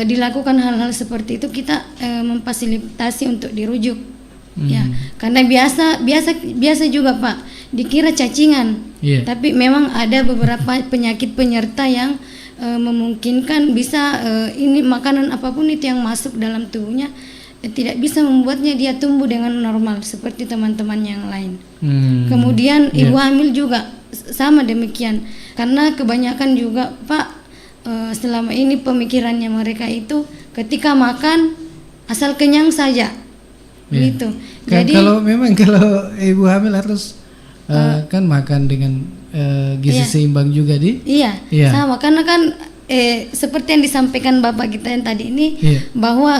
dilakukan hal-hal seperti itu, kita memfasilitasi untuk dirujuk. Ya, karena biasa juga, Pak, dikira cacingan, tapi memang ada beberapa penyakit penyerta yang memungkinkan bisa ini makanan apapun itu yang masuk dalam tubuhnya tidak bisa membuatnya dia tumbuh dengan normal seperti teman-teman yang lain. Kemudian ibu hamil juga sama demikian, karena kebanyakan juga, Pak, selama ini pemikirannya mereka itu ketika makan asal kenyang saja, gitu. Jadi kalau ibu hamil harus kan makan dengan gizi seimbang juga sama, karena kan seperti yang disampaikan Bapak kita yang tadi ini, bahwa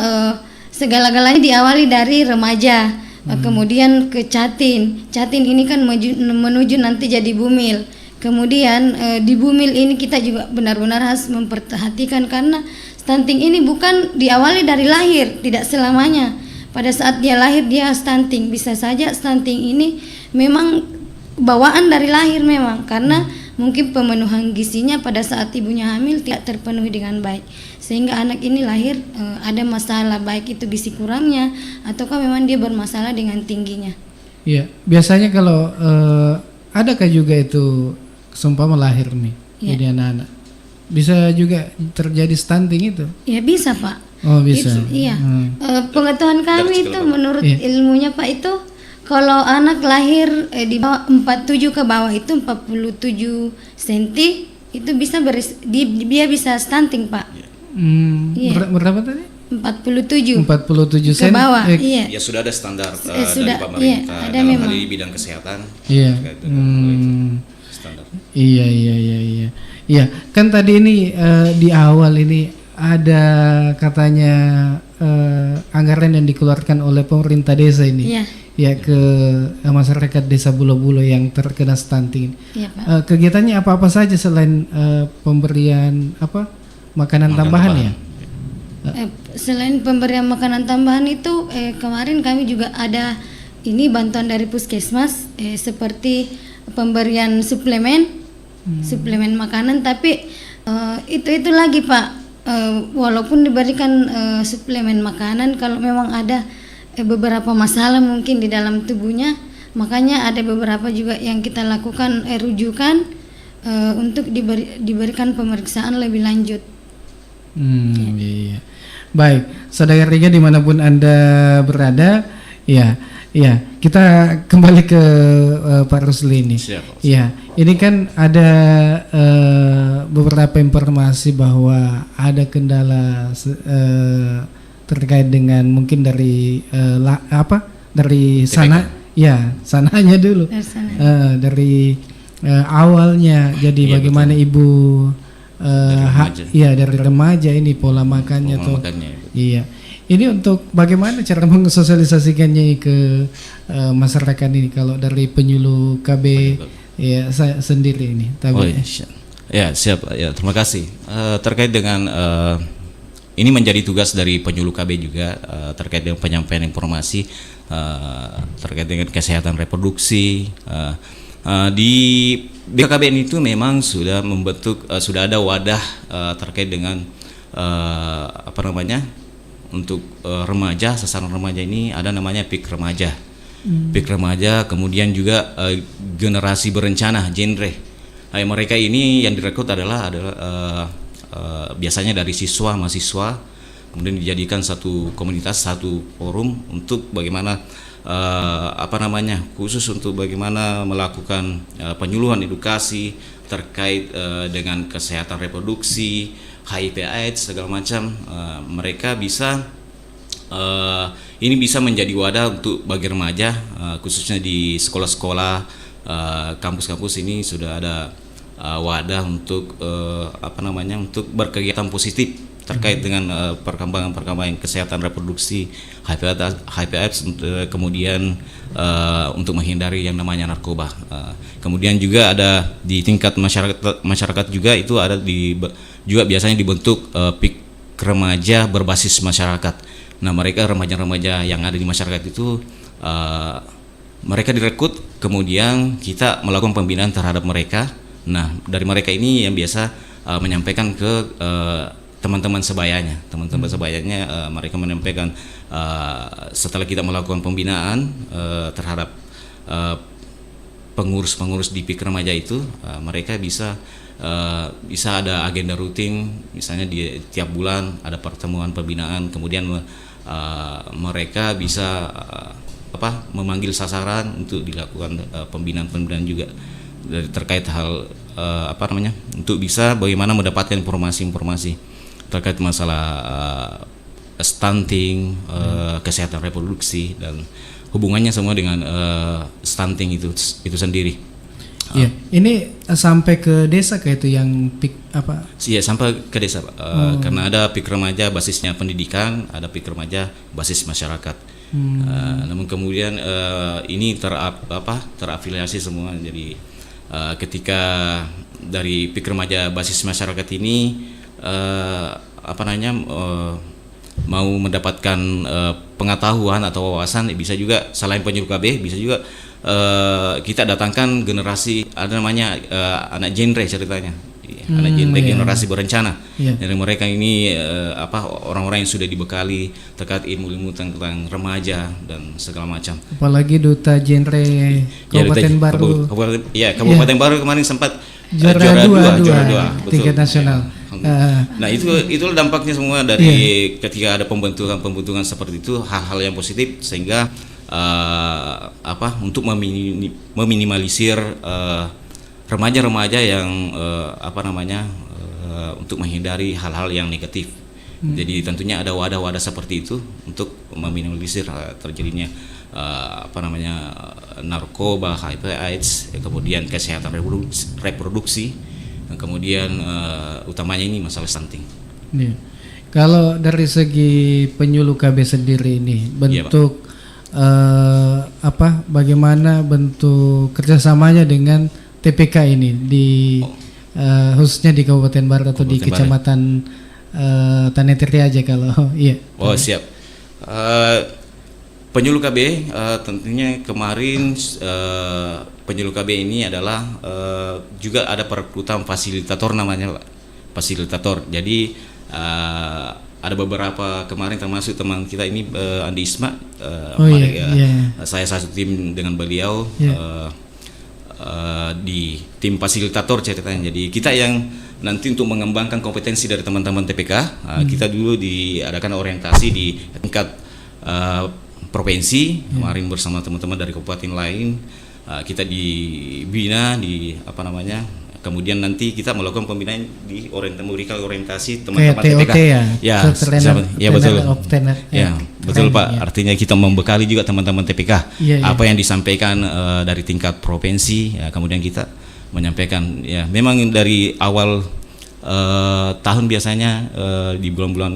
segala-galanya diawali dari remaja, kemudian ke catin ini kan menuju nanti jadi bumil. Kemudian di bumil ini kita juga benar-benar harus memperhatikan, karena stunting ini bukan diawali dari lahir, tidak selamanya pada saat dia lahir dia stunting. Bisa saja stunting ini memang bawaan dari lahir memang, karena mungkin pemenuhan gizinya pada saat ibunya hamil tidak terpenuhi dengan baik, sehingga anak ini lahir ada masalah, baik itu gizi kurangnya ataukah memang dia bermasalah dengan tingginya. Iya, biasanya kalau adakah juga itu seumpama lahir nih jadi anak-anak bisa juga terjadi stunting itu? Ya bisa, Pak. Oh bisa. Pengetahuan kami itu menurut ilmunya, Pak, itu kalau anak lahir di bawah 47 ke bawah itu 47 cm itu bisa dia bisa stunting, Pak. Berapa tadi? 47 ke bawah. Ya sudah ada standar dari pemerintah dalam hal ini bidang kesehatan. Standar. Iya, kan tadi ini di awal ini ada katanya anggaran yang dikeluarkan oleh pemerintah desa ini. Ke masyarakat desa Bulo-Bulo yang terkena stunting. Kegiatannya apa-apa saja selain pemberian makanan tambahan ya? Selain pemberian makanan tambahan itu kemarin kami juga ada ini bantuan dari puskesmas, seperti pemberian suplemen makanan, tapi itu lagi, Pak, walaupun diberikan suplemen makanan, kalau memang ada beberapa masalah mungkin di dalam tubuhnya, makanya ada beberapa juga yang kita lakukan rujukan untuk diberikan pemeriksaan lebih lanjut. Baik, saudara Riga dimanapun Anda berada, ya, kita kembali ke Pak Rusli ini. Siap. Ya, ini kan ada beberapa informasi bahwa ada kendala terkait dengan mungkin dari dari sana, ya sananya dulu, dari awalnya. Jadi bagaimana betul. Ibu dari remaja ini pola makannya tuh. Iya. Ini untuk bagaimana cara mensosialisasikannya ke masyarakat ini kalau dari penyuluh KB ya saya sendiri ini. Ya, siap. Ya, terima kasih. Terkait dengan ini menjadi tugas dari penyuluh KB juga terkait dengan penyampaian informasi terkait dengan kesehatan reproduksi. Di BKKBN itu memang sudah membentuk sudah ada wadah terkait dengan untuk remaja, sasaran remaja ini ada namanya PIK remaja. PIK remaja, kemudian juga generasi berencana genre. Mereka ini yang direkrut adalah biasanya dari siswa mahasiswa, kemudian dijadikan satu komunitas, satu forum untuk bagaimana khusus untuk bagaimana melakukan penyuluhan edukasi terkait dengan kesehatan reproduksi, HIV/AIDS segala macam. Mereka bisa ini bisa menjadi wadah untuk bagi remaja, khususnya di sekolah-sekolah, kampus-kampus ini sudah ada wadah untuk untuk berkegiatan positif terkait dengan perkembangan kesehatan reproduksi, HIV/AIDS, kemudian untuk menghindari yang namanya narkoba. Kemudian juga ada di tingkat masyarakat juga itu ada juga biasanya dibentuk PIK remaja berbasis masyarakat. Nah, mereka remaja-remaja yang ada di masyarakat itu mereka direkrut, kemudian kita melakukan pembinaan terhadap mereka. Nah, dari mereka ini yang biasa menyampaikan ke teman-teman sebayanya. Teman-teman sebayanya mereka menyampaikan setelah kita melakukan pembinaan terhadap pengurus-pengurus di PIK remaja itu, mereka bisa ada agenda rutin, misalnya di tiap bulan ada pertemuan pembinaan, kemudian mereka bisa memanggil sasaran untuk dilakukan pembinaan juga terkait hal untuk bisa bagaimana mendapatkan informasi-informasi terkait masalah stunting, kesehatan reproduksi, dan hubungannya semua dengan stunting itu sendiri. Iya, ini sampai ke desa kayak itu yang PIK apa? Iya, sampai ke desa, Pak. Karena ada PIK remaja basisnya pendidikan, ada PIK remaja basis masyarakat. Namun kemudian ini terafiliasi semua. Jadi ketika dari PIK remaja basis masyarakat ini mau mendapatkan pengetahuan atau wawasan, bisa juga selain penyuluh KB, bisa juga kita datangkan generasi, ada namanya anak genre ceritanya, anak genre, generasi berencana. Dari mereka ini orang-orang yang sudah dibekali terkait ilmu-ilmu tentang remaja dan segala macam. Apalagi duta genre Kabupaten Baru. Kabupaten Baru kemarin sempat juara dua tingkat nasional. Nah, itu dampaknya semua dari ketika ada pembentukan seperti itu, hal-hal yang positif, sehingga untuk meminimalisir remaja-remaja yang untuk menghindari hal-hal yang negatif. Jadi tentunya ada wadah-wadah seperti itu untuk meminimalisir terjadinya narkoba, HIV/AIDS, kemudian kesehatan reproduksi, dan kemudian utamanya ini masalah stunting. Kalau dari segi penyuluh KB sendiri ini bentuk bagaimana bentuk kerjasamanya dengan TPK ini di khususnya di Kabupaten Baru atau di Kecamatan Tanetiri aja kalau iya. Oh, siap. Penyuluh KB tentunya kemarin penyuluh KB ini adalah juga ada perekrutan fasilitator namanya, Pak. Fasilitator. Jadi ada beberapa kemarin termasuk teman kita ini Andi Isma, saya satu tim dengan beliau. di tim fasilitator ceritanya. Jadi kita yang nanti untuk mengembangkan kompetensi dari teman-teman TPK, kita dulu diadakan orientasi di tingkat provinsi kemarin bersama teman-teman dari kabupaten lain. Kita dibina di kemudian nanti kita melakukan pembinaan di orientasi teman-teman TPK. Ya betul. Betul Pak. Artinya kita membekali juga teman-teman TPK apa yang disampaikan dari tingkat provinsi, kemudian kita menyampaikan. Ya, memang dari awal tahun biasanya di bulan-bulan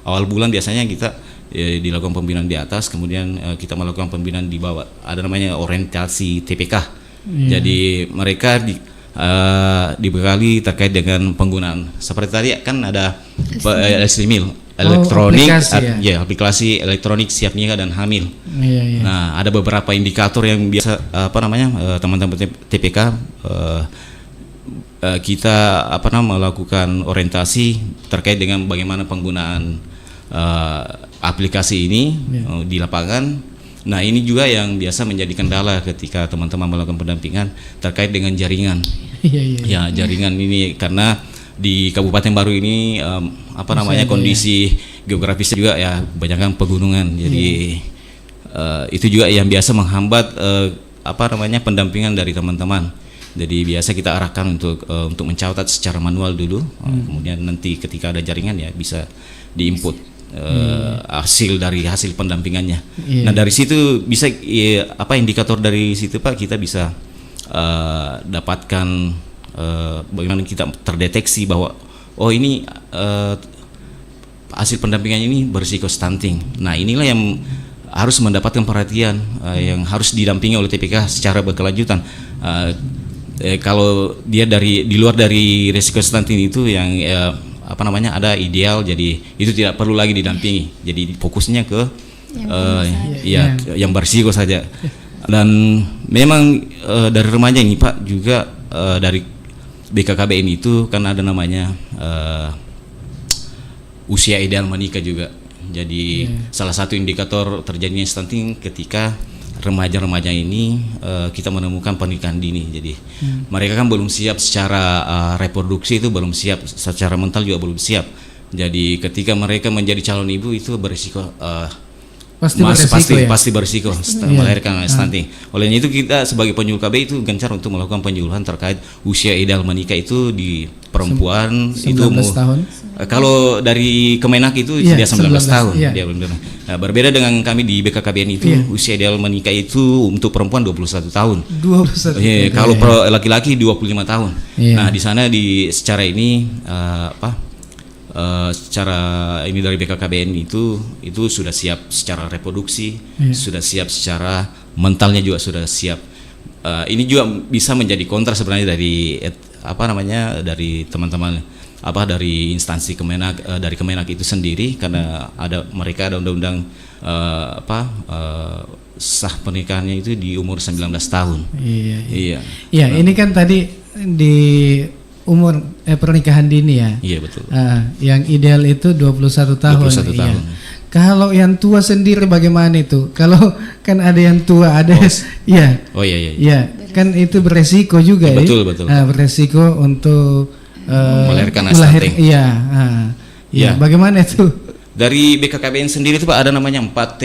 awal bulan biasanya kita dilakukan pembinaan di atas, kemudian kita melakukan pembinaan di bawah. Ada namanya orientasi TPK. Jadi mereka dibekali terkait dengan penggunaan seperti tadi kan ada SIMIL elektronik, aplikasi elektronik siap nikah dan hamil. Nah, ada beberapa indikator yang biasa teman-teman TPK kita melakukan orientasi terkait dengan bagaimana penggunaan aplikasi ini di lapangan. Nah, ini juga yang biasa menjadi kendala ketika teman-teman melakukan pendampingan terkait dengan jaringan. Ya, jaringan ini karena di Kabupaten Baru ini kondisi geografisnya juga ya banyakkan pegunungan. Jadi itu juga yang biasa menghambat pendampingan dari teman-teman. Jadi biasa kita arahkan untuk mencatat secara manual dulu, kemudian nanti ketika ada jaringan ya bisa diinput hasil pendampingannya. Nah, dari situ bisa indikator dari situ Pak, kita bisa dapatkan bagaimana kita terdeteksi bahwa ini hasil pendampingan ini berisiko stunting. Nah, inilah yang harus mendapatkan perhatian, yang harus didampingi oleh TPK secara berkelanjutan. Kalau dia di luar dari risiko stunting itu yang ada ideal, jadi itu tidak perlu lagi didampingi. Jadi fokusnya ke yang berisiko saja. Dan memang dari remaja ini Pak juga dari BKKBN itu kan ada namanya usia ideal menikah juga. Jadi salah satu indikator terjadinya stunting ketika remaja-remaja ini kita menemukan pernikahan dini. Jadi mereka kan belum siap secara reproduksi, itu belum siap, secara mental juga belum siap. Jadi ketika mereka menjadi calon ibu itu berisiko pasti berisiko melahirkan stunting. Olehnya itu kita sebagai penyuluh KB itu gencar untuk melakukan penyuluhan terkait usia ideal menikah itu di perempuan 19 itu tahun. Kalau dari Kemenak itu dia 19 tahun. Dia nah, berbeda dengan kami di BKKBN itu usia ideal menikah itu untuk perempuan 21 tahun. 21. Kalau laki-laki 25 tahun. Nah, di sana secara ini secara ini dari BKKBN itu sudah siap secara reproduksi, sudah siap secara mentalnya juga sudah siap. Ini juga bisa menjadi kontra sebenarnya dari dari teman-teman dari instansi Kemenak, dari Kemenak itu sendiri, karena mereka ada undang-undang sah pernikahannya itu di umur 19 tahun. Iya. Ini kan tadi di umur pernikahan dini ya. Iya, betul. Yang ideal itu 21 tahun. 21 tahun. Kalau yang tua sendiri bagaimana itu? Kalau kan ada yang tua, ada iya. Iya, kan itu beresiko juga ya. Betul. Beresiko untuk melahirkan stunting. Iya. Bagaimana itu? Dari BKKBN sendiri itu Pak ada namanya 4T.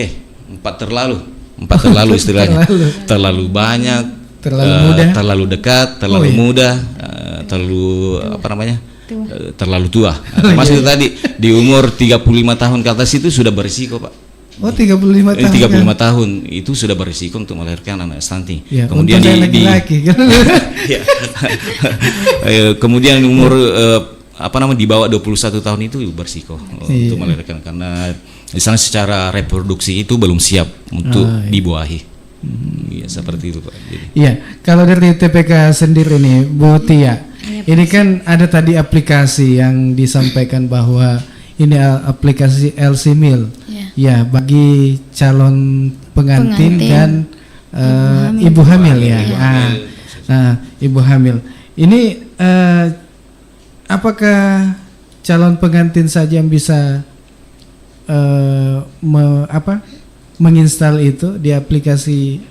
4 terlalu istilahnya. Terlalu banyak, terlalu muda, terlalu dekat, terlalu muda, terlalu tua. Termasuk tadi di umur 35 tahun ke atas itu sudah berisiko Pak. 35 tahun. 35 tahun itu sudah berisiko untuk melahirkan anak stunting. Kemudian kemudian umur di bawah 21 tahun itu berisiko untuk melahirkan, karena misalnya secara reproduksi itu belum siap untuk dibuahi. Seperti itu Pak. Kalau dari TPK sendiri nih Bu Tia, ini kan ada tadi aplikasi yang disampaikan bahwa ini aplikasi LSIMIL bagi calon pengantin dan ibu hamil ya. Ibu hamil. Ini apakah calon pengantin saja yang bisa menginstal itu di aplikasi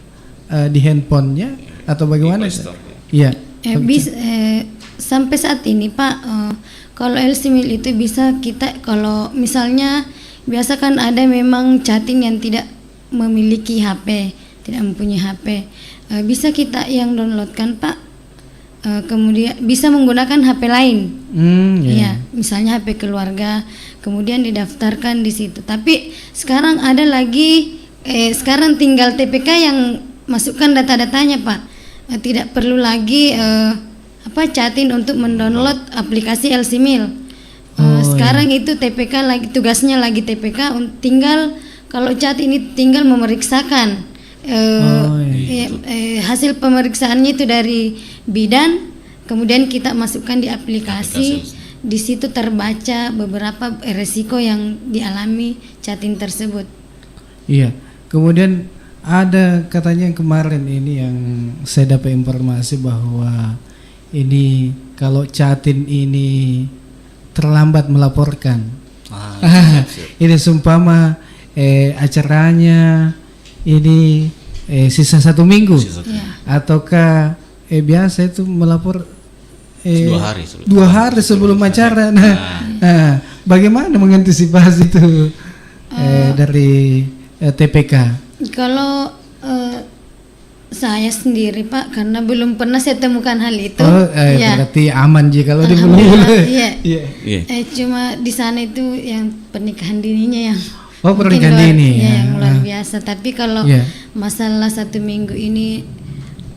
di handphonenya, atau bagaimana? Di Play Store. Iya. Sampai saat ini Pak, kalau LC-Mail itu bisa kita, kalau misalnya biasa kan ada memang chatting yang tidak memiliki HP, tidak mempunyai HP, bisa kita yang downloadkan Pak, kemudian bisa menggunakan HP lain, ya, misalnya HP keluarga, kemudian didaftarkan di situ. Tapi sekarang ada lagi, sekarang tinggal TPK yang masukkan data-datanya Pak, tidak perlu lagi chatting untuk mendownload aplikasi LC-Mail. Sekarang itu TPK lagi, tugasnya lagi TPK, tinggal kalau chat ini tinggal memeriksakan hasil pemeriksaannya itu dari bidan, kemudian kita masukkan di aplikasi. Di situ terbaca beberapa resiko yang dialami chatting tersebut. Iya. Kemudian ada katanya kemarin ini yang saya dapat informasi bahwa ini kalau chatting ini terlambat melaporkan. Ini seumpama acaranya ini sisa 1 minggu, ataukah biasa itu melapor 2 hari sebelum, 2 hari sebelum acara. Nah, bagaimana mengantisipasi itu dari TPK? Kalau saya sendiri Pak, karena belum pernah saya temukan hal itu. Berarti aman jika kalau di belum. Cuma di sana itu yang pernikahan dininya yang pernikahan dini yang luar biasa. Tapi kalau masalah 1 minggu ini,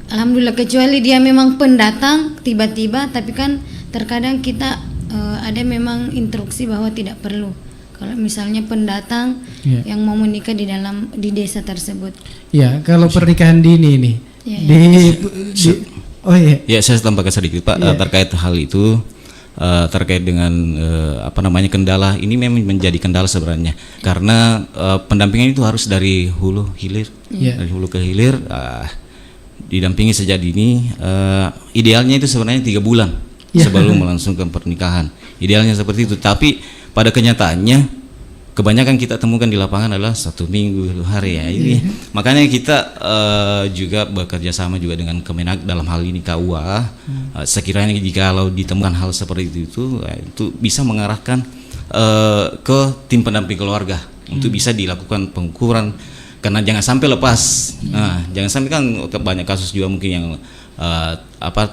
alhamdulillah, kecuali dia memang pendatang tiba-tiba, tapi kan terkadang kita ada memang instruksi bahwa tidak perlu. Kalau misalnya pendatang yang mau menikah di desa tersebut. Ya, kalau pernikahan dini ini. Saya tambahkan sedikit Pak, terkait hal itu, terkait dengan kendala ini memang menjadi kendala sebenarnya, karena pendampingan itu harus dari hulu hilir, dari hulu ke hilir, didampingi sejak dini. Idealnya itu sebenarnya 3 bulan sebelum melangsungkan pernikahan, idealnya seperti itu. Tapi pada kenyataannya kebanyakan kita temukan di lapangan adalah 1 minggu 2 hari ya. Ini makanya kita juga bekerja sama juga dengan Kemenak dalam hal ini KUA. Sekiranya jikalau ditemukan hal seperti itu bisa mengarahkan ke tim pendamping keluarga untuk bisa dilakukan pengukuran, karena jangan sampai lepas. Jangan sampai, kan banyak kasus juga mungkin yang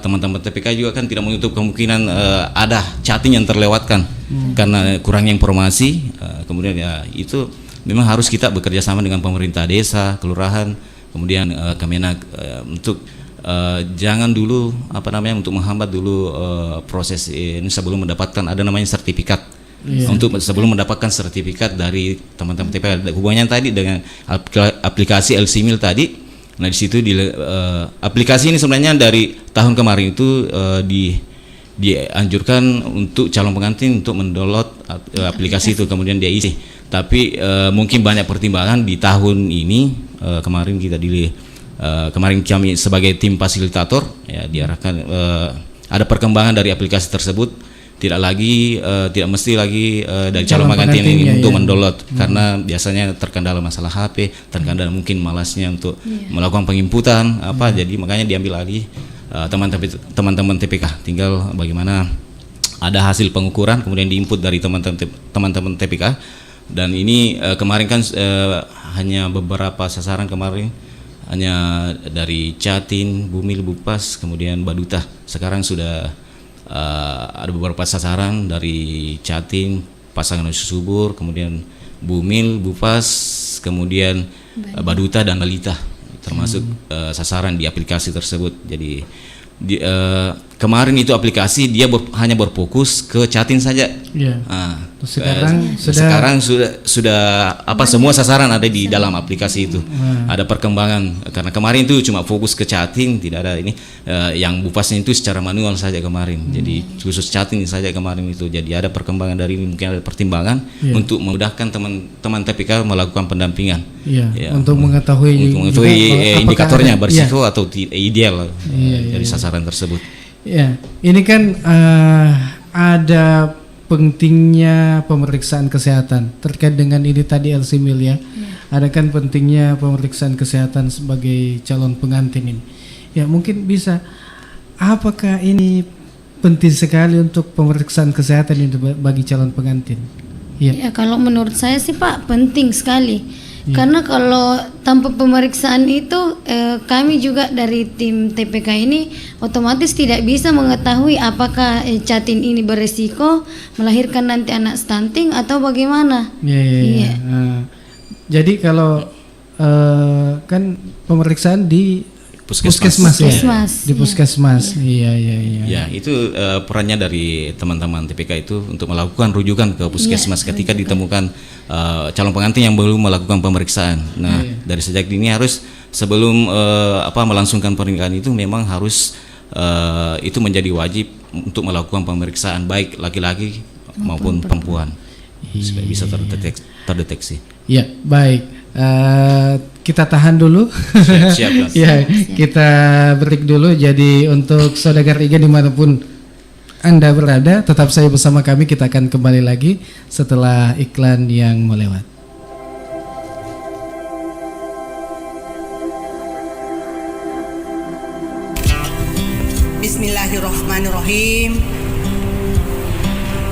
teman-teman TPK juga kan tidak menutup kemungkinan ada chatting yang terlewatkan karena kurangnya informasi. Kemudian itu memang harus kita bekerja sama dengan pemerintah desa, kelurahan, kemudian Kemenak untuk jangan dulu untuk menghambat dulu proses ini sebelum mendapatkan ada namanya sertifikat. Untuk sebelum mendapatkan sertifikat dari teman-teman TPK, hubungannya tadi dengan aplikasi LC-Mail tadi. Nah, di situ aplikasi ini sebenarnya dari tahun kemarin itu dianjurkan untuk calon pengantin untuk mendownload aplikasi itu, kemudian dia isi. Tapi mungkin banyak pertimbangan di tahun ini, kemarin kami sebagai tim fasilitator diarahkan ada perkembangan dari aplikasi tersebut. Tidak mesti lagi dari calon pengantin ini untuk mendownload, karena biasanya terkendala masalah HP, terkendala mungkin malasnya untuk melakukan penginputan jadi makanya diambil alih teman-teman TPK. Tinggal bagaimana ada hasil pengukuran kemudian diinput dari teman-teman TPK. Dan ini kemarin kan hanya beberapa sasaran kemarin, hanya dari Jatim, Bumil, Bupas, kemudian Baduta. Sekarang sudah ada beberapa sasaran dari Jatim, Pasangan Subur, kemudian Bumil, Bupas, kemudian Baduta dan Balita, termasuk sasaran di aplikasi tersebut. Jadi kemarin itu aplikasi dia hanya berfokus ke Jatim saja. Sekarang sudah semua sasaran ada di dalam aplikasi itu. Ada perkembangan, karena kemarin itu cuma fokus ke Jatim, tidak ada ini yang Bupasnya itu secara manual saja kemarin. Jadi khusus Jatim saja kemarin itu. Jadi ada perkembangan dari ini, mungkin ada pertimbangan untuk memudahkan teman-teman TPK melakukan pendampingan. Untuk mengetahui indikatornya berisiko atau ideal dari sasaran tersebut. Ini kan ada pentingnya pemeriksaan kesehatan terkait dengan ini tadi LC-Mail Ada kan pentingnya pemeriksaan kesehatan sebagai calon pengantin ini. Ya, mungkin bisa. Apakah ini penting sekali untuk pemeriksaan kesehatan ini bagi calon pengantin? Ya, kalau menurut saya sih Pak penting sekali. Karena kalau tanpa pemeriksaan itu kami juga dari tim TPK ini otomatis tidak bisa mengetahui apakah janin ini beresiko melahirkan nanti anak stunting atau bagaimana. Iya. Jadi kalau kan pemeriksaan di puskesmas ya, di puskesmas. Iya. Ya, itu perannya dari teman-teman TPK itu untuk melakukan rujukan ke puskesmas ketika ditemukan calon pengantin yang belum melakukan pemeriksaan. Nah, dari sejak dini harus sebelum melangsungkan pernikahan itu memang harus itu menjadi wajib untuk melakukan pemeriksaan baik laki-laki maupun perempuan supaya bisa terdeteksi. Ya, baik. Kita tahan dulu. Siap. Ya, kita break dulu. Jadi untuk Saudagar IGA dimanapun Anda berada, tetap saya bersama kami. Kita akan kembali lagi setelah iklan yang melewat. Bismillahirrahmanirrahim.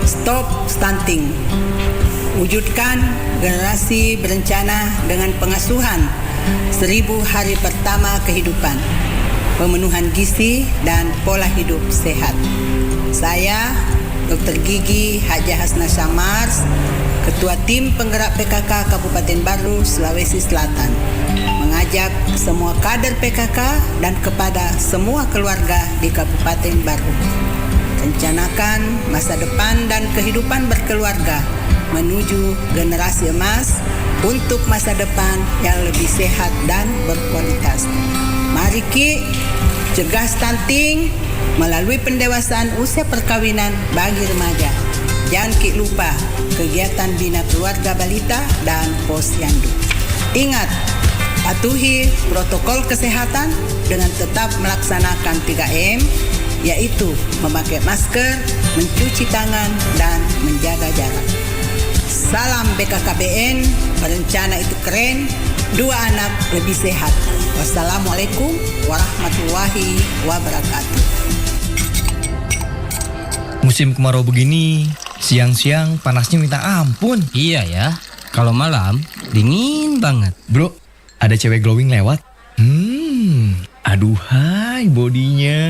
Stop stunting. Wujudkan generasi berencana dengan pengasuhan 1000 hari pertama kehidupan, pemenuhan gizi dan pola hidup sehat. Saya Dr. Gigi Haja Hasna Syamars, Ketua Tim Penggerak PKK Kabupaten Baru, Sulawesi Selatan, mengajak semua kader PKK dan kepada semua keluarga di Kabupaten Baru, rencanakan masa depan dan kehidupan berkeluarga menuju generasi emas untuk masa depan yang lebih sehat dan berkualitas. Mari Ki, cegah stunting melalui pendewasaan usia perkawinan bagi remaja. Jangan Ki lupa kegiatan bina keluarga balita dan posyandu. Ingat, patuhi protokol kesehatan dengan tetap melaksanakan 3M, yaitu memakai masker, mencuci tangan, dan menjaga jarak. Salam BKKBN, berencana itu keren, 2 anak lebih sehat. Wassalamualaikum warahmatullahi wabarakatuh. Musim kemarau begini, siang-siang panasnya minta ampun. Iya ya, kalau malam dingin banget. Bro, ada cewek glowing lewat. Aduhai bodinya.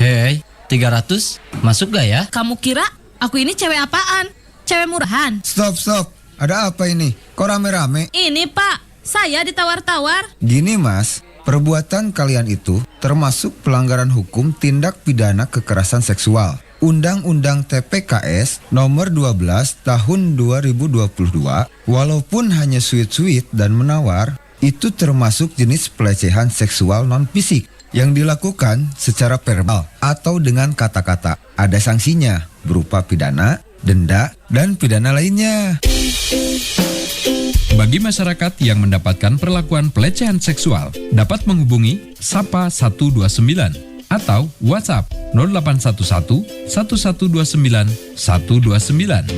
Hei, 300 masuk gak ya? Kamu kira aku ini cewek apaan? Cewek murahan? Stop. Ada apa ini? Kok rame-rame? Ini Pak, saya ditawar-tawar. Gini Mas, perbuatan kalian itu termasuk pelanggaran hukum tindak pidana kekerasan seksual. Undang-Undang TPKS nomor 12 tahun 2022, walaupun hanya sweet-sweet dan menawar, itu termasuk jenis pelecehan seksual non-fisik yang dilakukan secara verbal atau dengan kata-kata. Ada sanksinya berupa pidana, denda, dan pidana lainnya. Bagi masyarakat yang mendapatkan perlakuan pelecehan seksual, dapat menghubungi Sapa 129 atau WhatsApp 0811 1129 129.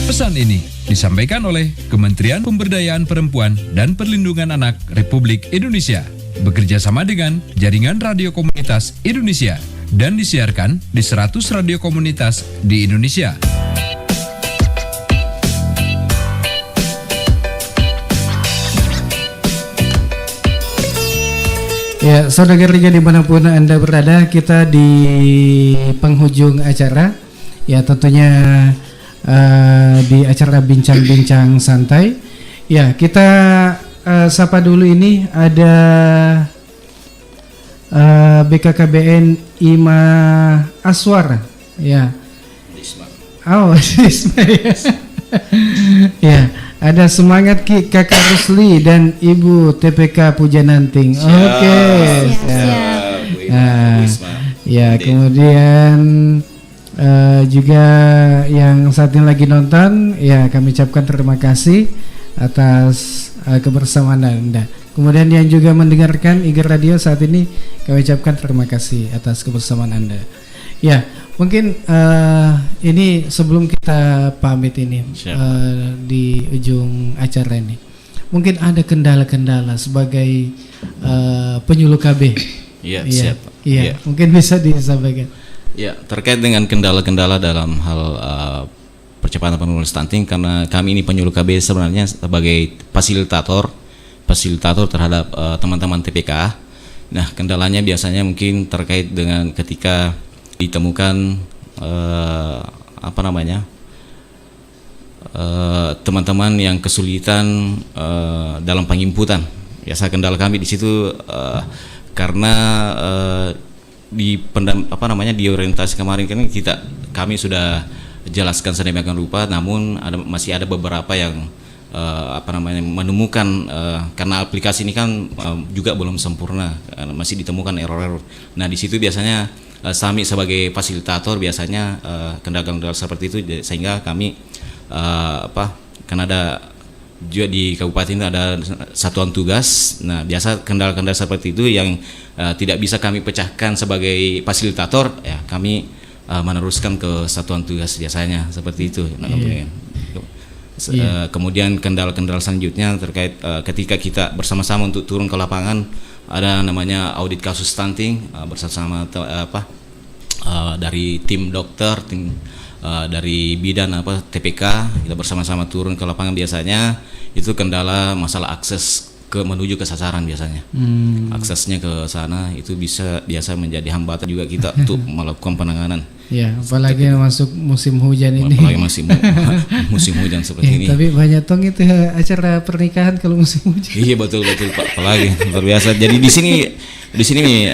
Pesan ini disampaikan oleh Kementerian Pemberdayaan Perempuan dan Perlindungan Anak Republik Indonesia, bekerja sama dengan Jaringan Radio Komunitas Indonesia, dan disiarkan di 100 radio komunitas di Indonesia. Ya, Saudagar IGA dimanapun Anda berada, kita di penghujung acara. Ya, tentunya di acara bincang-bincang santai. Ya, kita sapa dulu ini ada BKKBN Ima Aswar. Ya. Oh, ya. Ada semangat Ki Kakak Rusli dan Ibu TPK Pujananting. Oke. Siap. Ya, kemudian juga yang saat ini lagi nonton, ya kami ucapkan terima kasih atas kebersamaan Anda. Kemudian yang juga mendengarkan IGA Radio saat ini, kami ucapkan terima kasih atas kebersamaan Anda. Ya, mungkin ini sebelum kita pamit ini di ujung acara ini, mungkin ada kendala-kendala sebagai penyuluh KB. Iya, siap. Iya, mungkin bisa disampaikan. Ya, terkait dengan kendala-kendala dalam hal percepatan penurunan stunting, karena kami ini penyuluh KB sebenarnya sebagai fasilitator terhadap teman-teman TPK. Nah, kendalanya biasanya mungkin terkait dengan ketika ditemukan teman-teman yang kesulitan dalam penginputan. Biasa kendala kami di situ karena di orientasi kemarin kan kami sudah jelaskan sedemikian rupa, namun masih ada beberapa yang menemukan karena aplikasi ini kan juga belum sempurna, masih ditemukan error-error. Nah, di situ biasanya kami sebagai fasilitator biasanya kendala-kendala seperti itu, sehingga kami karena ada juga di kabupaten itu ada satuan tugas. Nah, biasa kendala-kendala seperti itu yang tidak bisa kami pecahkan sebagai fasilitator, ya kami meneruskan ke satuan tugas biasanya seperti itu. Nah, kemudian kendala-kendala selanjutnya terkait ketika kita bersama-sama untuk turun ke lapangan, ada namanya audit kasus stunting bersama dari tim dokter, dari bidan TPK, kita bersama-sama turun ke lapangan. Biasanya itu kendala masalah akses menuju ke sasaran biasanya. Aksesnya ke sana itu biasa menjadi hambatan juga kita untuk melakukan penanganan. Ya, apalagi masuk musim hujan ini. Apalagi masih musim hujan seperti ini. Tapi banyak itu acara pernikahan kalau musim hujan. Iya, betul Pak, apalagi luar biasa. Jadi di sini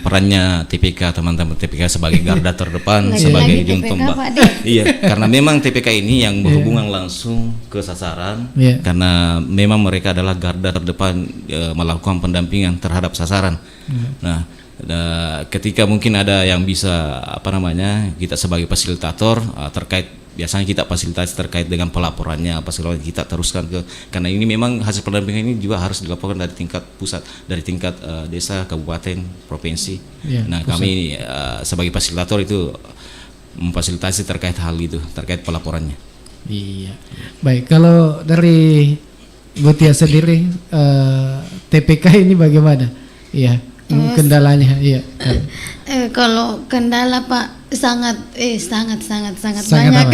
perannya TPK, teman-teman TPK sebagai garda terdepan, sebagai ujung tombak. Iya, karena memang TPK ini yang berhubungan langsung ke sasaran, karena memang mereka adalah garda terdepan melakukan pendampingan terhadap sasaran. Nah, ketika mungkin ada yang bisa kita sebagai fasilitator biasanya kita fasilitasi terkait dengan pelaporannya, kita teruskan karena ini memang hasil pendampingan ini juga harus dilaporkan dari tingkat pusat, dari tingkat desa, kabupaten, provinsi. Nah, kami sebagai fasilitator itu memfasilitasi terkait hal itu, terkait pelaporannya. Iya. Baik, kalau dari Bu Tia sendiri TPK ini bagaimana? Iya. Kendalanya, iya. Kalau kendala Pak sangat banyak.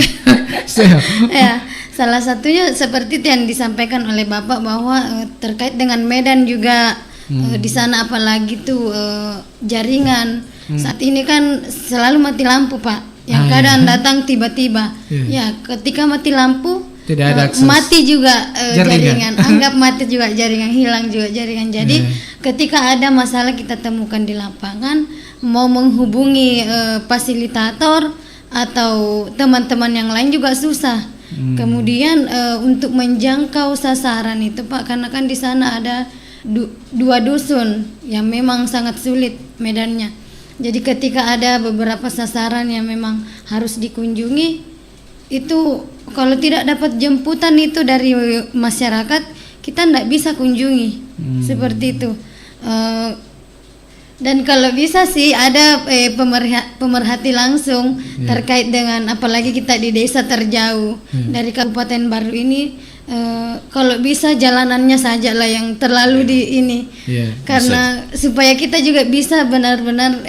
Ya, salah satunya seperti yang disampaikan oleh Bapak bahwa terkait dengan medan juga di sana, apalagi tuh jaringan. Saat ini kan selalu mati lampu Pak. Yang kadang datang tiba-tiba. Ya, ketika mati lampu tidak ada akses. Mati juga jaringan. Anggap mati juga jaringan, hilang juga jaringan. Jadi ketika ada masalah kita temukan di lapangan, mau menghubungi fasilitator atau teman-teman yang lain juga susah. Kemudian untuk menjangkau sasaran itu Pak, karena kan di sana ada 2 dusun yang memang sangat sulit medannya. Jadi ketika ada beberapa sasaran yang memang harus dikunjungi, itu kalau tidak dapat jemputan itu dari masyarakat, kita tidak bisa kunjungi. Seperti itu. Dan kalau bisa sih ada pemerhati langsung terkait dengan, apalagi kita di desa terjauh dari Kabupaten Baru ini, kalau bisa jalanannya saja lah yang terlalu di ini, karena supaya kita juga bisa benar-benar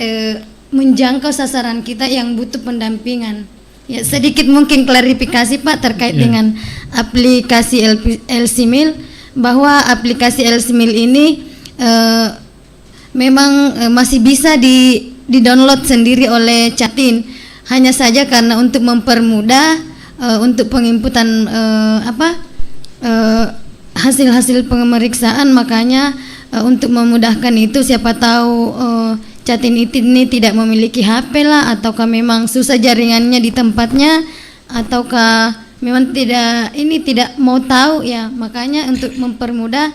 menjangkau sasaran kita yang butuh pendampingan. Ya, sedikit mungkin klarifikasi Pak terkait dengan aplikasi LCMIL, bahwa aplikasi LCMIL ini memang masih bisa di-download sendiri oleh Catin. Hanya saja karena untuk mempermudah untuk penginputan hasil-hasil pemeriksaan, makanya untuk memudahkan itu, siapa tahu Catin ini tidak memiliki HP lah, ataukah memang susah jaringannya di tempatnya, ataukah memang tidak mau tahu ya. Makanya untuk mempermudah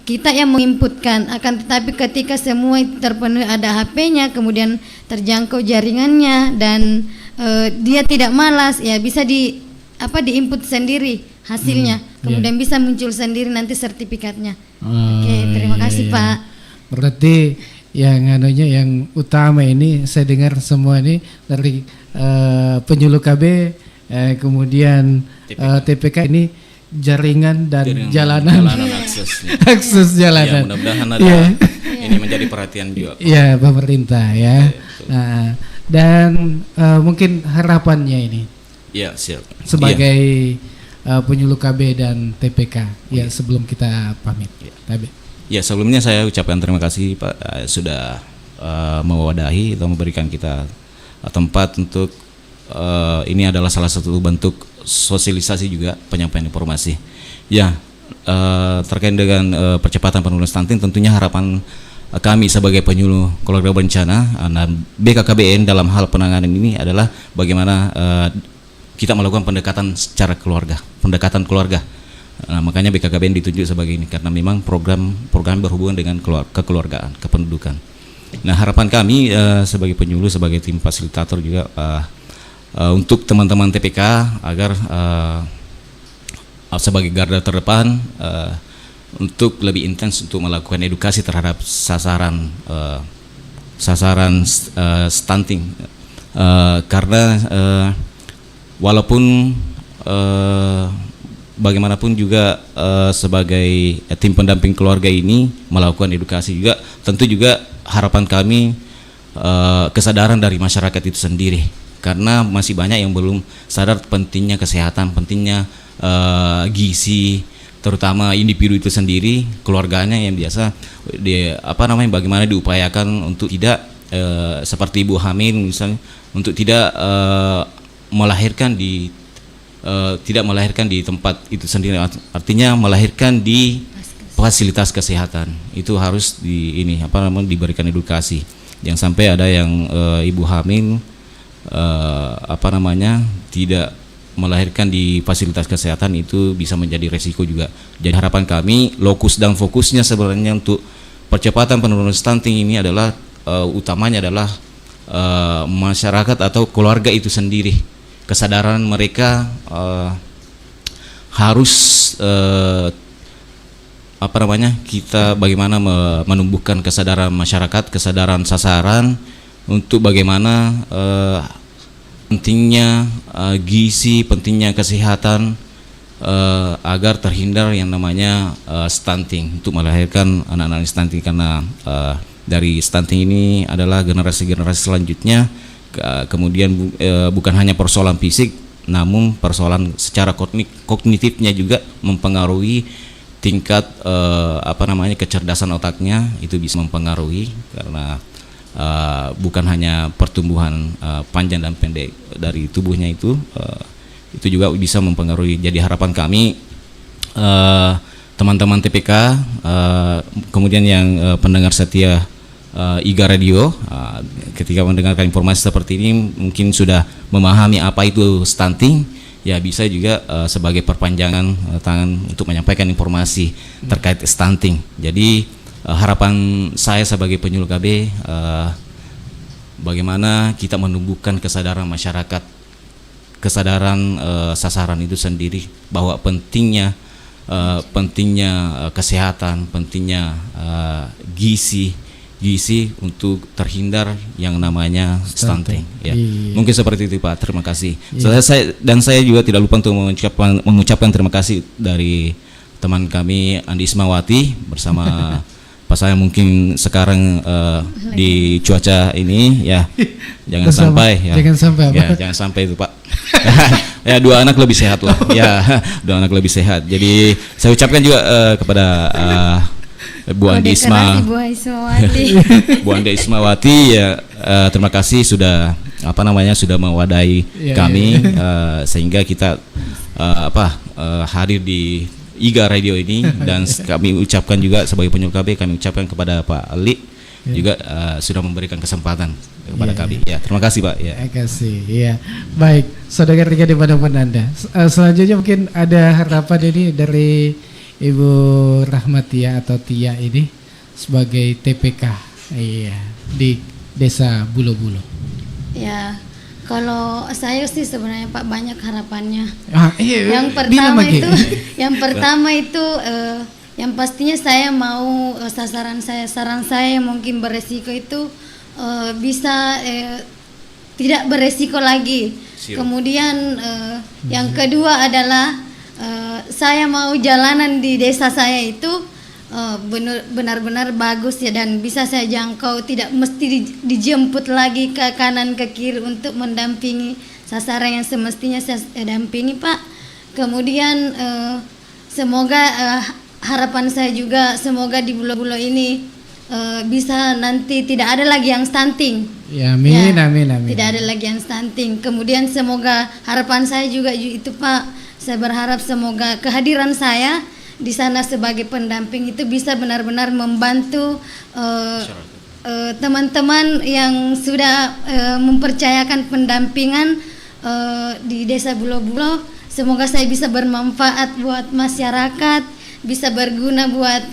kita yang menginputkan, akan tetapi ketika semua itu terpenuhi, ada HP-nya, kemudian terjangkau jaringannya, dan dia tidak malas ya, bisa diinput sendiri hasilnya, kemudian bisa muncul sendiri nanti sertifikatnya. Oke, terima kasih Pak. Berarti yang utama ini saya dengar semua ini dari penyuluh KB, kemudian TPK ini jaringan dan jalanan aksesnya. akses jalanan. Ya, mudah-mudahan ada ini menjadi perhatian juga. Iya, pemerintah ya. Nah, dan mungkin harapannya ini. Ya, siap. Sebagai penyuluh KB dan TPK. Ya, sebelum kita pamit. Ya, sebelumnya saya ucapkan terima kasih Pak sudah mewadahi atau memberikan kita tempat untuk ini adalah salah satu bentuk sosialisasi juga penyampaian informasi. Ya, terkait dengan percepatan penurunan stunting, tentunya harapan kami sebagai penyuluh keluarga berencana dan BKKBN dalam hal penanganan ini adalah bagaimana kita melakukan pendekatan secara pendekatan keluarga. Nah, makanya BKKBN ditunjuk sebagai ini karena memang program berhubungan dengan kekeluargaan, kependudukan. Nah, harapan kami sebagai penyuluh, sebagai tim fasilitator juga untuk teman-teman TPK agar sebagai garda terdepan untuk lebih intens untuk melakukan edukasi terhadap sasaran stunting karena walaupun bagaimanapun juga sebagai tim pendamping keluarga ini melakukan edukasi juga, tentu juga harapan kami kesadaran dari masyarakat itu sendiri, karena masih banyak yang belum sadar pentingnya kesehatan, pentingnya gizi, terutama individu itu sendiri, keluarganya yang biasa bagaimana diupayakan untuk tidak seperti ibu hamil misalnya, untuk tidak melahirkan di tempat itu sendiri, artinya melahirkan di fasilitas kesehatan. Itu harus diberikan edukasi, jangan sampai ada yang ibu hamil tidak melahirkan di fasilitas kesehatan, itu bisa menjadi resiko juga. Jadi harapan kami, lokus dan fokusnya sebenarnya untuk percepatan penurunan stunting ini adalah utamanya adalah masyarakat atau keluarga itu sendiri. Kesadaran mereka harus kita bagaimana menumbuhkan kesadaran masyarakat, kesadaran sasaran untuk bagaimana pentingnya gizi, pentingnya kesehatan agar terhindar yang namanya stunting, untuk melahirkan anak-anak stunting, karena dari stunting ini adalah generasi-generasi selanjutnya. Kemudian bukan hanya persoalan fisik, namun persoalan secara kognitifnya juga mempengaruhi tingkat kecerdasan otaknya, itu bisa mempengaruhi karena bukan hanya pertumbuhan panjang dan pendek dari tubuhnya itu juga bisa mempengaruhi. Jadi harapan kami teman-teman TPK, kemudian yang pendengar setia IGA Radio, ketika mendengarkan informasi seperti ini mungkin sudah memahami apa itu stunting, ya bisa juga sebagai perpanjangan tangan untuk menyampaikan informasi terkait stunting. Jadi harapan saya sebagai penyuluh KB, bagaimana kita menumbuhkan kesadaran masyarakat, kesadaran sasaran itu sendiri, bahwa pentingnya kesehatan, pentingnya gizi untuk terhindar yang namanya stunting. Ya. Mungkin seperti itu Pak. Terima kasih. Saya juga tidak lupa untuk mengucapkan terima kasih dari teman kami Andi Ismawati bersama pasangan mungkin sekarang di cuaca ini ya jangan sampai itu Pak. Ya, dua anak lebih sehat lah. Ya, dua anak lebih sehat. Jadi saya ucapkan juga kepada Bu Andi Ismawati ya, terima kasih sudah sudah mewadahi kami sehingga kita hadir di IGA Radio ini, dan kami ucapkan juga sebagai penyuluh KB, kami ucapkan kepada Pak Ali juga sudah memberikan kesempatan kepada kami. Ya, terima kasih Pak. Ya. Terima kasih. Ya, baik. Saudara Rika dimanapun Anda. Selanjutnya mungkin ada harapan ini dari Ibu Rahmatia atau Tia ini sebagai TPK di Desa Bulo-Bulo. Ya, kalau saya sih sebenarnya Pak banyak harapannya. Yang pertama itu yang pastinya saya mau saran saya mungkin beresiko itu bisa tidak beresiko lagi. Kemudian yang kedua adalah saya mau jalanan di desa saya itu benar-benar bagus ya, dan bisa saya jangkau, tidak mesti dijemput lagi ke kanan ke kiri untuk mendampingi sasaran yang semestinya saya dampingi, Pak. Kemudian semoga harapan saya juga semoga di Bulo-Bulo ini bisa nanti tidak ada lagi yang stunting. Ya, amin, ya, amin. Tidak ada lagi yang stunting. Kemudian semoga harapan saya juga itu, Pak, saya berharap semoga kehadiran saya di sana sebagai pendamping itu bisa benar-benar membantu teman-teman yang sudah mempercayakan pendampingan di Desa Bulo-Bulo. Semoga saya bisa bermanfaat buat masyarakat, bisa berguna buat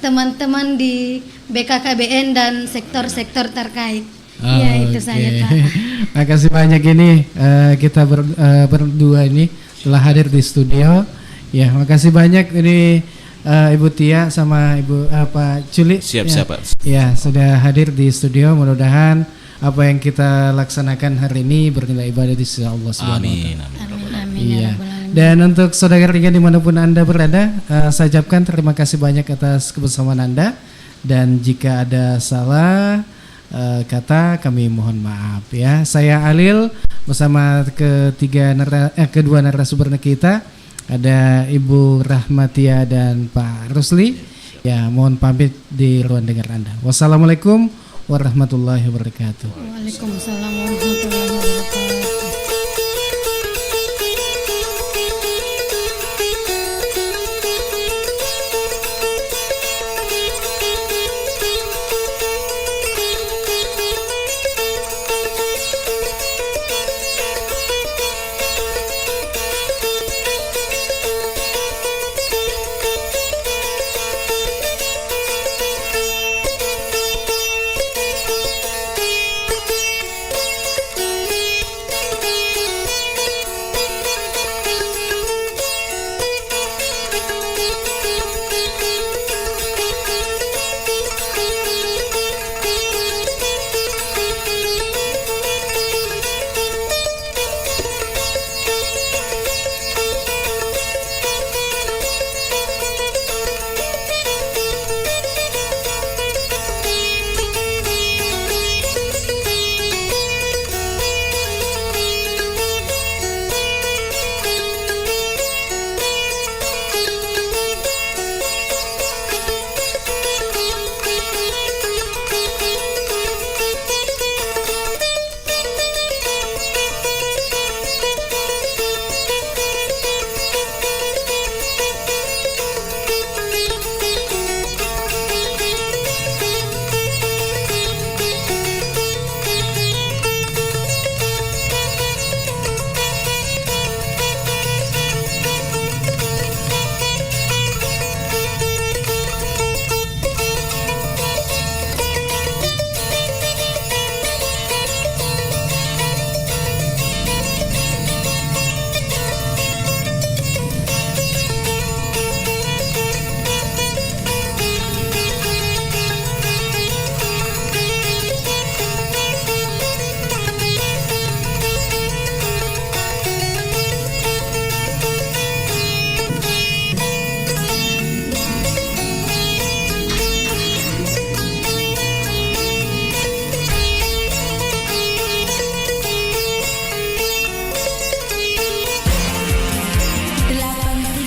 teman-teman di BKKBN dan sektor-sektor terkait. Ya, itu saja, Pak. Makasih banyak ini kita berdua ini telah hadir di studio. Ya, makasih banyak ini Ibu Tia sama Ibu Pak Culi. Siap, Pak. Ya, sudah hadir di studio. Mudah-mudahan apa yang kita laksanakan hari ini bernilai ibadah di sisi Allah Subhanahu wa Ta'ala. Amin. Iya. Dan untuk saudara Riga dimanapun Anda berada, saya ucapkan terima kasih banyak atas kebersamaan Anda. Dan jika ada salah kata, kami mohon maaf ya. Saya Alil bersama kedua narasumber kita. Ada Ibu Rahmatia dan Pak Rusli. Ya, mohon pamit di ruang dengar Anda. Wassalamualaikum warahmatullahi wabarakatuh. Waalaikumsalam warahmatullahi wabarakatuh.